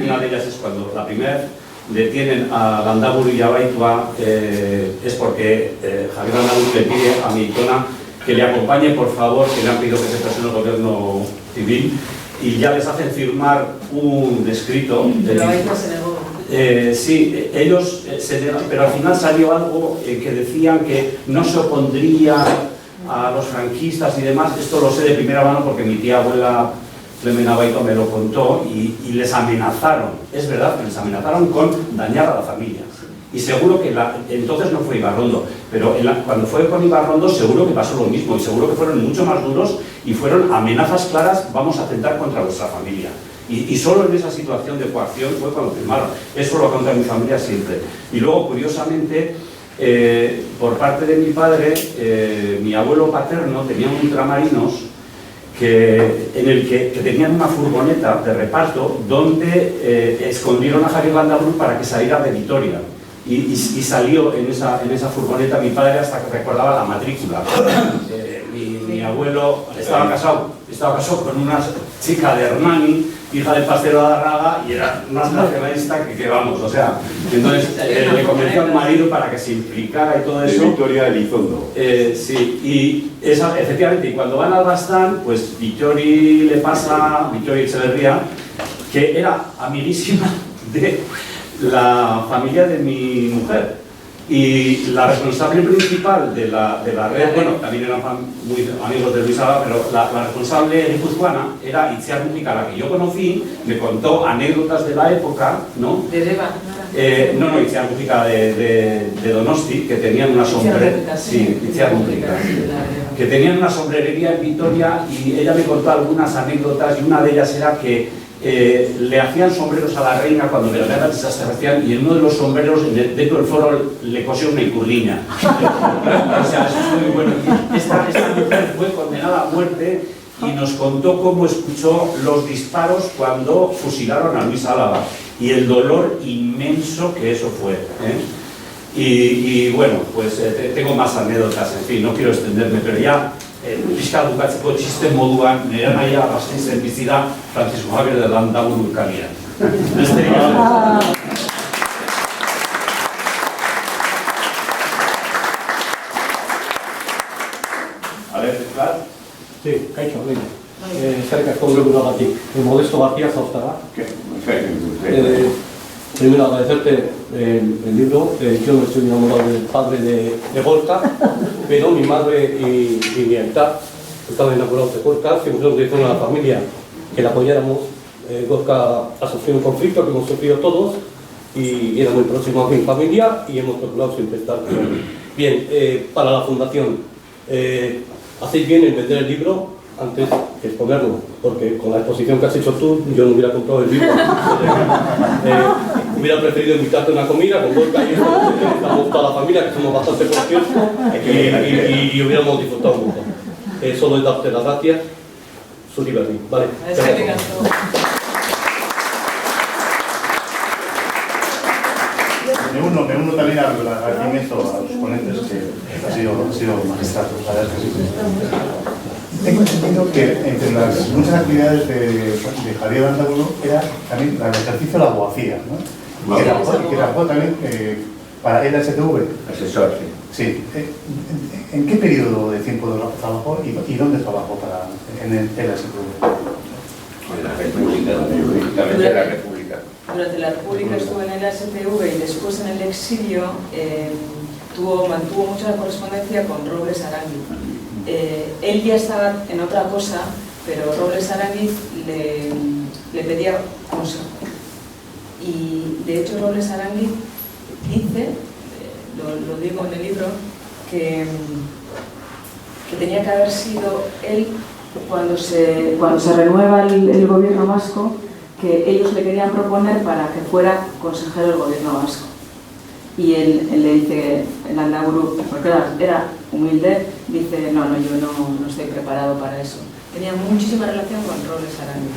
Una de ellas es cuando la primera detienen a Landaburu y a Abaitua, es porque Javier Landaburu le pide a mi aitona que le acompañe, por favor, que le han pedido que se presente el gobierno civil, y ya les hacen firmar un escrito. Pero Abaitua se negó. Sí, ellos se negaron, pero al final salió algo que decían que no se opondría a los franquistas y demás. Esto lo sé de primera mano porque mi tía abuela Clemen Abaitua me lo contó, y les amenazaron, es verdad que les amenazaron con dañar a la familia. Y seguro que entonces no fue Ibarrondo, pero cuando fue con Ibarrondo seguro que pasó lo mismo, y seguro que fueron mucho más duros y fueron amenazas claras: vamos a atentar contra vuestra familia. Y solo en esa situación de coacción fue cuando firmaron. Eso lo contra mi familia siempre. Y luego, curiosamente, por parte de mi padre, mi abuelo paterno tenía un ultramarinos en el que tenían una furgoneta de reparto donde escondieron a Javier Landaburu para que saliera de Vitoria. Y salió en esa furgoneta. Mi padre hasta que recordaba la matrícula. Mi abuelo estaba casado con una chica de Hernani, hija del pastero de Adarraga, y era más nacionalista que vamos, o sea, entonces le convenció al marido para que se implicara y todo eso. De Victoria Elizondo. Sí, y efectivamente, y cuando van al Bastán, pues Victori le pasa, Victori Echeverría, que era amiguísima de la familia de mi mujer. Y la responsable principal de la red, bueno, también eran muy amigos de Luis Álava, pero la responsable guipuzcoana era Itziar Mujica, a la que yo conocí, me contó anécdotas de la época, ¿no? De Deva. No, Itziar Mujica de Donosti, que tenían una sombrerería. Sí, Itziar Mujica. Que tenían una sombrerería en Vitoria y ella me contó algunas anécdotas y una de ellas era que le hacían sombreros a la reina cuando Vergara se hacían y en uno de los sombreros dentro del foro le cosió una icurriña. O sea, eso es muy bueno. Esta mujer fue condenada a muerte y nos contó cómo escuchó los disparos cuando fusilaron a Luis Álava y el dolor inmenso que eso fue. Y bueno, pues tengo más anécdotas, en fin, no quiero extenderme, pero ya pixka bukatzeko txiste moduan, nire naia Gasteizen bizi da Francisco Javier de Landaburu kalian. Sí, kaixo, behin. Zerrik asko gure Modesto García Zauztaga. Primero agradecerte el libro. Yo no estoy enamorado del padre de Gorka, pero mi madre y mi amistad estaban enamorados de Gorka. Fuimos de una familia que la apoyáramos. Gorka ha sufrido un conflicto que hemos sufrido todos y era muy próximo a mi familia y hemos procurado siempre estar bien. Para la fundación, hacéis bien en vender el libro antes que exponerlo, porque con la exposición que has hecho tú, yo no hubiera comprado el libro. Hubiera preferido invitarte a una comida con Gorka y eso, estamos toda la familia, que somos bastante, por cierto, y hubiéramos disfrutado un poco. Solo es darte las gracias, su libertad, ¿vale? Me uno también al agradecimiento a los ponentes, que ha sido magistral, la verdad es que sí. Tengo entendido que entre las muchas actividades de Javier Landaburu era también el ejercicio de la abogacía, ¿no? Que era también para el STV. Asesor, sí. Sí. ¿En qué periodo de tiempo trabajó y dónde trabajó en el STV? En la República, jurídicamente en la República. Durante la República estuvo en el STV y después en el exilio mantuvo mucha correspondencia con Robles Aránguiz. Él ya estaba en otra cosa, pero Robles Aránguiz le pedía consejo. Y de hecho Robles Aránguiz dice, lo digo en el libro, que tenía que haber sido él cuando se renueva el gobierno vasco, que ellos le querían proponer para que fuera consejero del gobierno vasco. Y él le dice, el Landaburu, porque era humilde, dice, no, yo no estoy preparado para eso. Tenía muchísima relación con Robles Aránguiz,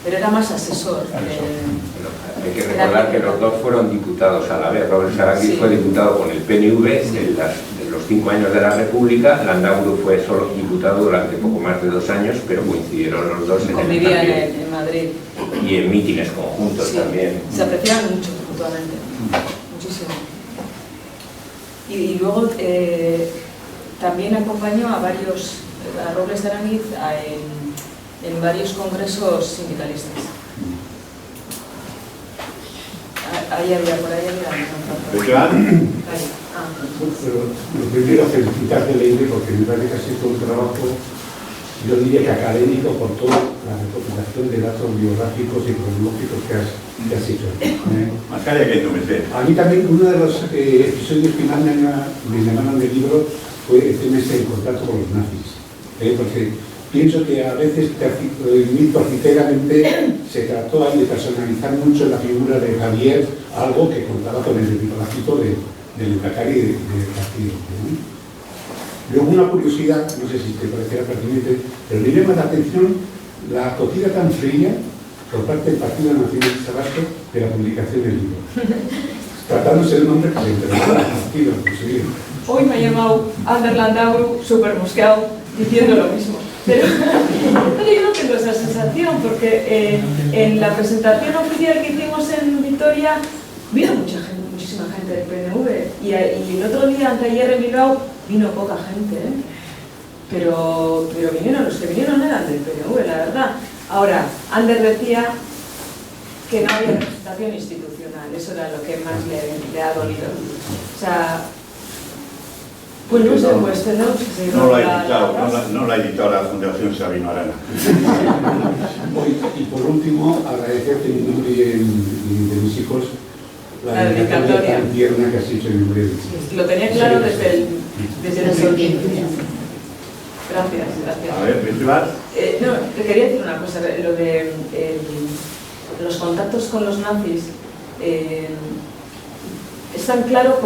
pero era más asesor. Hay que recordar que los dos fueron diputados a la vez. Robles Aránguiz fue diputado con el PNV de los 5 años de la República. Landaburu fue solo diputado durante poco más de 2 años, pero coincidieron los dos en convivían en Madrid. Y en mítines conjuntos también. Se apreciaban mucho mutuamente, muchísimo. Y luego también acompañó a Robles Aránguiz en varios congresos sindicalistas. Ahí había, por ahí había. Lo primero, felicitarte, Leire, porque me parece que has hecho un trabajo, yo diría que académico, por toda la recopilación de datos biográficos y cronológicos que has hecho. A mí también uno de los episodios que más me llamaron del libro fue el tema en contacto con los nazis. Porque pienso que a veces muy torticeramente se trató ahí de personalizar mucho la figura de Javier, algo que contaba con el beneplácito del Endacari del partido, ¿no? Luego una curiosidad, no sé si te parecerá pertinente, pero me llama la atención la acogida tan fría por parte del Partido Nacionalista Vasco de la publicación del libro. Tratándose de un hombre que se interesó en el partido, conseguido. Hoy me ha llamado Ander Landaburu súper mosqueado diciendo lo mismo. Pero yo no tengo esa sensación porque en la presentación oficial que hicimos en Vitoria vino muchísima gente del PNV y el otro día, anteayer en Bilbao, vino poca gente, pero vinieron, los que vinieron eran del PNV, la verdad. Ahora, Ander decía que no había representación institucional, eso era lo que más le ha dolido. sea, pues no sé, pues tenemos que seguir. No lo ha editado la Fundación Sabino Arana. Y por último, agradecerte en nombre de mis hijos la dedicatoria tan tierna que has hecho en nombre de ti. Sí, lo tenía claro desde el inicio. Gracias. A ver, Priscila. No, te quería decir una cosa, lo de los contactos con los nazis. Es tan claro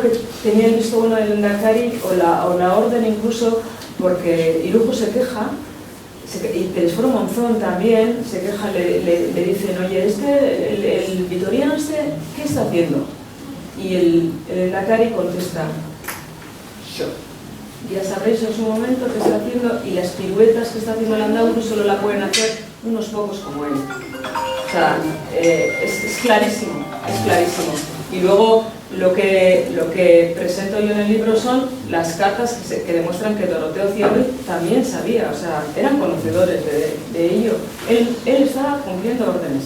que tenía el visto bueno del Lehendakari o la orden incluso, porque Irujo se queja, y Telesforo Monzón también se queja, le dicen, oye, el vitoriano ¿qué está haciendo? Y el Lehendakari contesta, ya sabréis en su momento qué está haciendo, y las piruetas que está haciendo Landaburu solo la pueden hacer unos pocos como él. O sea, es clarísimo, es clarísimo. Y luego lo que presento yo en el libro son las cartas que demuestran que Doroteo Cioli también sabía, o sea, eran conocedores de ello. Él estaba cumpliendo órdenes.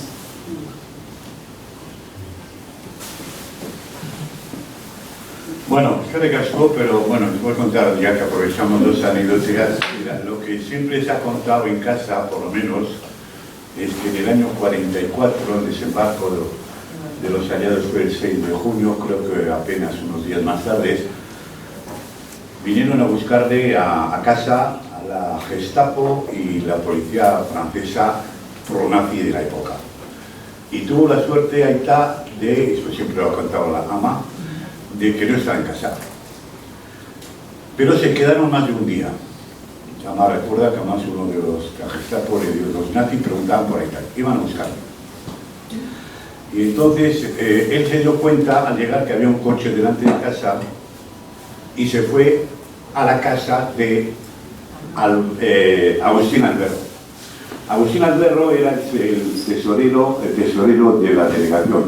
Bueno, eskerrik asko, pero bueno, les voy a contar, ya que aprovechamos dos anécdotas. Mira, lo que siempre se ha contado en casa, por lo menos, es que en el año 44, el desembarco de los aliados fue el 6 de junio, creo que apenas unos días más tarde, vinieron a buscarle a casa a la Gestapo y la policía francesa pro-nazi de la época. Y tuvo la suerte Aita de, esto siempre lo ha contado la ama, de que no estaba en casa. Pero se quedaron más de un día. Ama recuerda que además uno de los que la Gestapo le dio, los nazis preguntaban por Aita, iban a buscarlo. Y entonces él se dio cuenta al llegar que había un coche delante de casa y se fue a la casa de Agustín Alberro. Agustín Alberro era el tesorero de la delegación.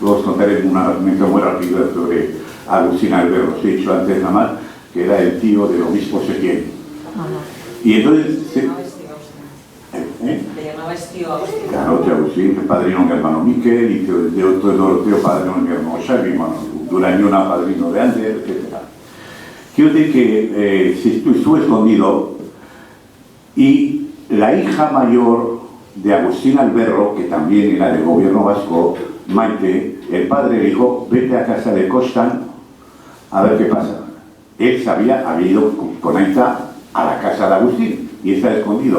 Luego os contaré una mención muy rápida sobre Agustín Alberro. Os he dicho antes nada más que era el tío del obispo Sequién. Y entonces... Le llamaba tío Agustín. Claro, tío Agustín, el padrino mi hermano Miquel, y de otro Doroteo, padrino mi hermano Xavi, Durañona, padrino de Ander, etc. Quiero decir que estuvo escondido y la hija mayor de Agustín Alberro, que también era del gobierno vasco, Maite, el padre le dijo, vete a casa de Costan a ver qué pasa. Él había ido con Aita a la casa de Agustín y está escondido.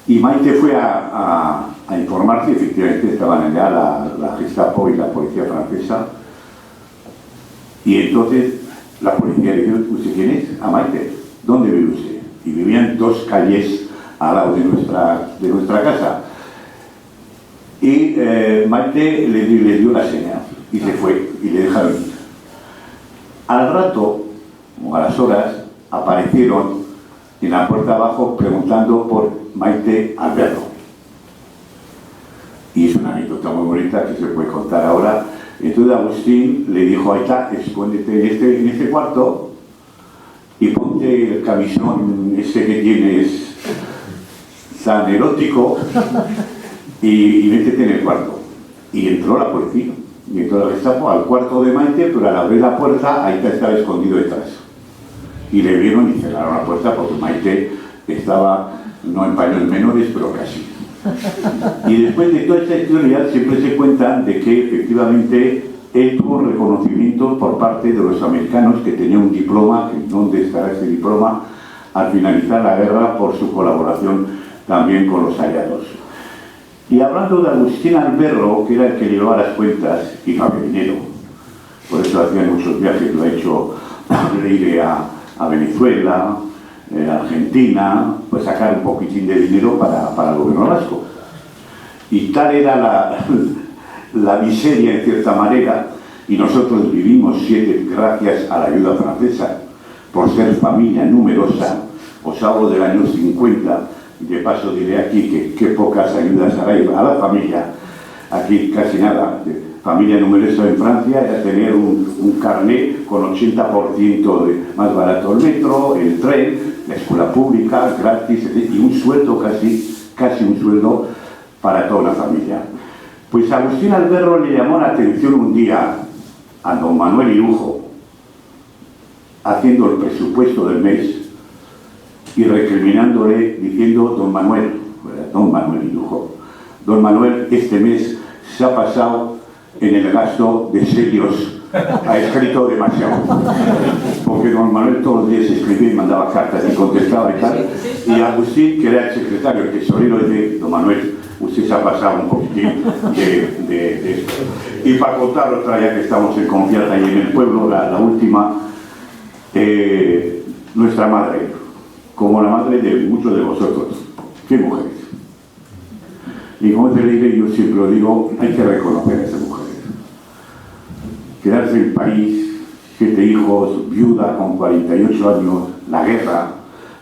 Y Maite fue a informarse, efectivamente estaban allá la Gestapo y la policía francesa. Y entonces la policía le dijo, ¿usted quién es? A Maite, ¿dónde vive usted? Y vivían 2 calles al lado de nuestra casa. Y Maite le dio la señal y se fue y le dejaron ir. Al rato, o a las horas, aparecieron en la puerta abajo preguntando por Maite Alberro. Y es una anécdota muy bonita que se puede contar ahora. Entonces Agustín le dijo a Aita, escóndete en este cuarto y ponte el camisón ese que tienes tan erótico y métete en el cuarto. Y entró la policía, y entró la Gestapo al cuarto de Maite, pero al abrir la puerta, Aita estaba escondido detrás. Y le vieron y cerraron la puerta porque Maite estaba, no en paños menores, pero casi. Y después de toda esta historia siempre se cuenta de que efectivamente él tuvo reconocimiento por parte de los americanos que tenía un diploma, ¿dónde estará ese diploma? Al finalizar la guerra por su colaboración también con los aliados. Y hablando de Agustín Alberro, que era el que llevaba las cuentas y no había dinero, por eso hacía muchos viajes, lo ha hecho ir a Venezuela, Argentina, pues sacar un poquitín de dinero para el gobierno vasco. Y tal era la miseria en cierta manera, y nosotros vivimos gracias a la ayuda francesa, por ser familia numerosa. Os hablo del año 50, y de paso diré aquí que pocas ayudas hay a la familia, aquí casi nada. Familia numerosa en Francia era tener un carnet con 80% más barato el metro, el tren, la escuela pública gratis y un sueldo casi un sueldo para toda una familia. Pues Agustín Alberro le llamó la atención un día a don Manuel Irujo haciendo el presupuesto del mes y recriminándole diciendo: don Manuel Irujo, don Manuel, este mes se ha pasado en el gasto de sellos, ha escrito demasiado, porque don Manuel todos los días escribía y mandaba cartas y contestaba y tal, y Agustín, que era el secretario, el tesorero, dice: don Manuel, usted se ha pasado un poquitín de esto. Y para contar otra, ya que estamos en confianza y en el pueblo, la última, nuestra madre, como la madre de muchos de vosotros, ¿qué mujeres? Y como te diré, yo siempre lo digo, hay que reconocer a esas mujeres. Quedarse en París, 7 hijos, viuda con 48 años, la guerra,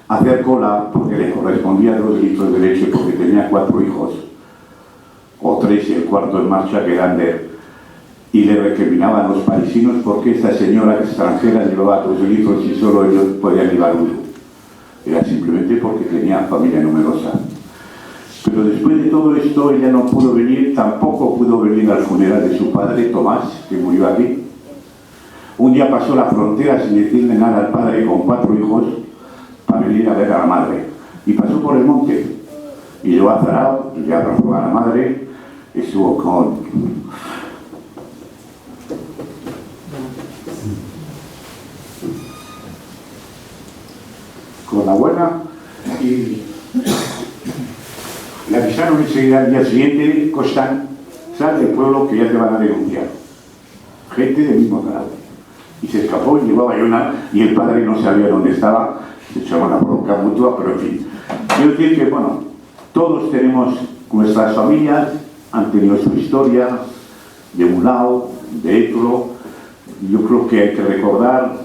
hacer cola porque le correspondía 2 litros de leche porque tenía 4 hijos, o 3 y el cuarto en marcha, que eran y le recriminaban a los parisinos porque esta señora extranjera llevaba 2 litros y solo ellos podían llevar 1. Era simplemente porque tenía familia numerosa. Pero después de todo esto ella no pudo venir, tampoco pudo venir al funeral de su padre, Tomás, que murió aquí. Un día pasó la frontera sin decirle nada al padre con 4 hijos para venir a ver a la madre. Y pasó por el monte. Y llegó a Zarao, le abrazó a la madre, estuvo con la abuela y le avisaron enseguida al día siguiente: Costán, sal del pueblo que ya te van a denunciar. Gente del mismo grado. Y se escapó y llevaba y el padre no sabía dónde estaba, se echaban a bronca mutua, pero en fin. Quiero decir que, bueno, todos tenemos, nuestras familias han tenido su historia, de un lado, de otro. Yo creo que hay que recordar,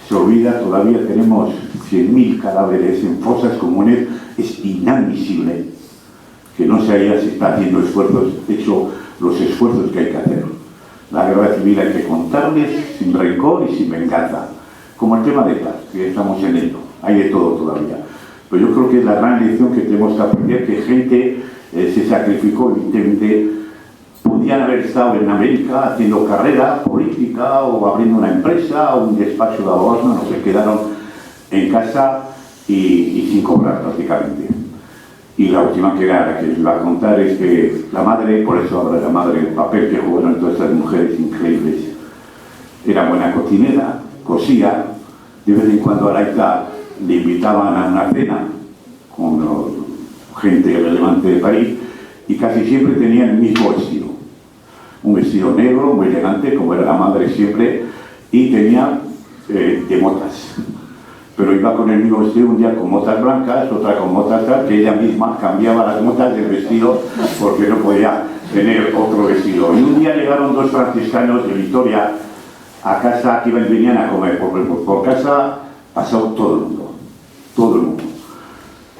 se olvida, todavía tenemos 100.000 cadáveres en fosas comunes, es inadmisible que no se está haciendo esfuerzos, hecho los esfuerzos que hay que hacer. La guerra civil hay que contarles sin rencor y sin venganza, como el tema de paz, que estamos en ello, hay de todo todavía. Pero yo creo que es la gran lección que tenemos que aprender, que gente se sacrificó evidentemente, podían haber estado en América haciendo carrera política o abriendo una empresa o un despacho de abogados, no, se quedaron en casa y sin cobrar prácticamente. Y la última que era la que les iba a contar es que la madre, por eso habla de la madre, el papel que jugaron todas estas mujeres increíbles. Era buena cocinera, cosía, de vez en cuando a Laita le invitaban a una cena con gente relevante de París y casi siempre tenían el mismo vestido. Un vestido negro, muy elegante, como era la madre siempre, y tenía de motas. Pero iba con el mismo vestido, un día con motas blancas, otra con motas tal, que ella misma cambiaba las motas del vestido porque no podía tener otro vestido. Y un día llegaron 2 franciscanos de Vitoria a casa, que venían a comer. Por casa pasó todo el mundo, todo el mundo.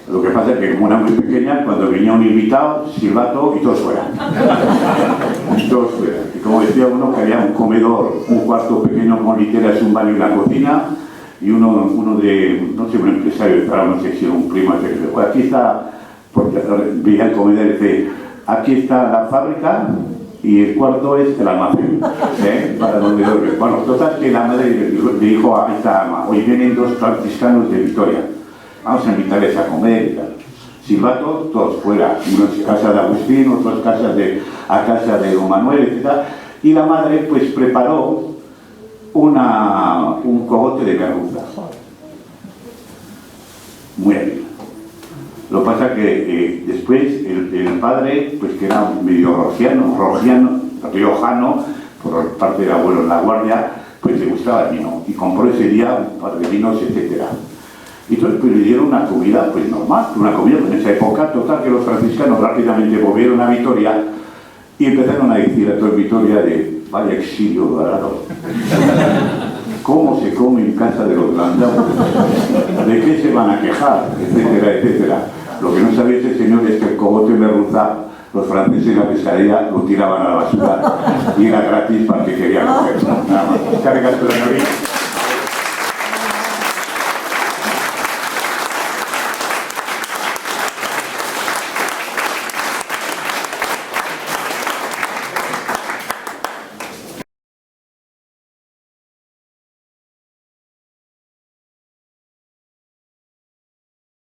Lo que pasa es que como era muy pequeña, cuando venía un invitado, silbato y todos fuera. Todos fuera. Y como decía uno, que había un comedor, un cuarto pequeño con literas, un baño y una cocina, y uno de, no sé, un empresario de Zarao, no sé si era un primo, que dice: pues aquí está, porque veía el comedor y dice: aquí está la fábrica y el cuarto es el almacén, para donde duerme. Bueno, total, que la madre le dijo a esta ama: hoy vienen 2 franciscanos de Vitoria, vamos a invitarles a comer y tal. Silbato, todos fuera, unos a casa de Agustín, otros a casa de don Manuel, etc. Y la madre pues preparó un cogote de merluza. Muy hábil. Lo que pasa es que después el padre, pues que era medio riojano, por parte del abuelo en La Guardia, pues le gustaba el vino y compró ese día un par de vinos, etc. Y entonces pues le dieron una comida pues normal, una comida en esa época. Total, que los franciscanos rápidamente volvieron a Vitoria y empezaron a decir a toda Vitoria de: vaya exilio dorado, ¿cómo se come en casa de los Landau? ¿De qué se van a quejar? Etcétera, etcétera. Lo que no sabía ese señor es que el cogote merluza, los franceses en la pescadería lo tiraban a la basura y era gratis para el que quería comer. Nada más.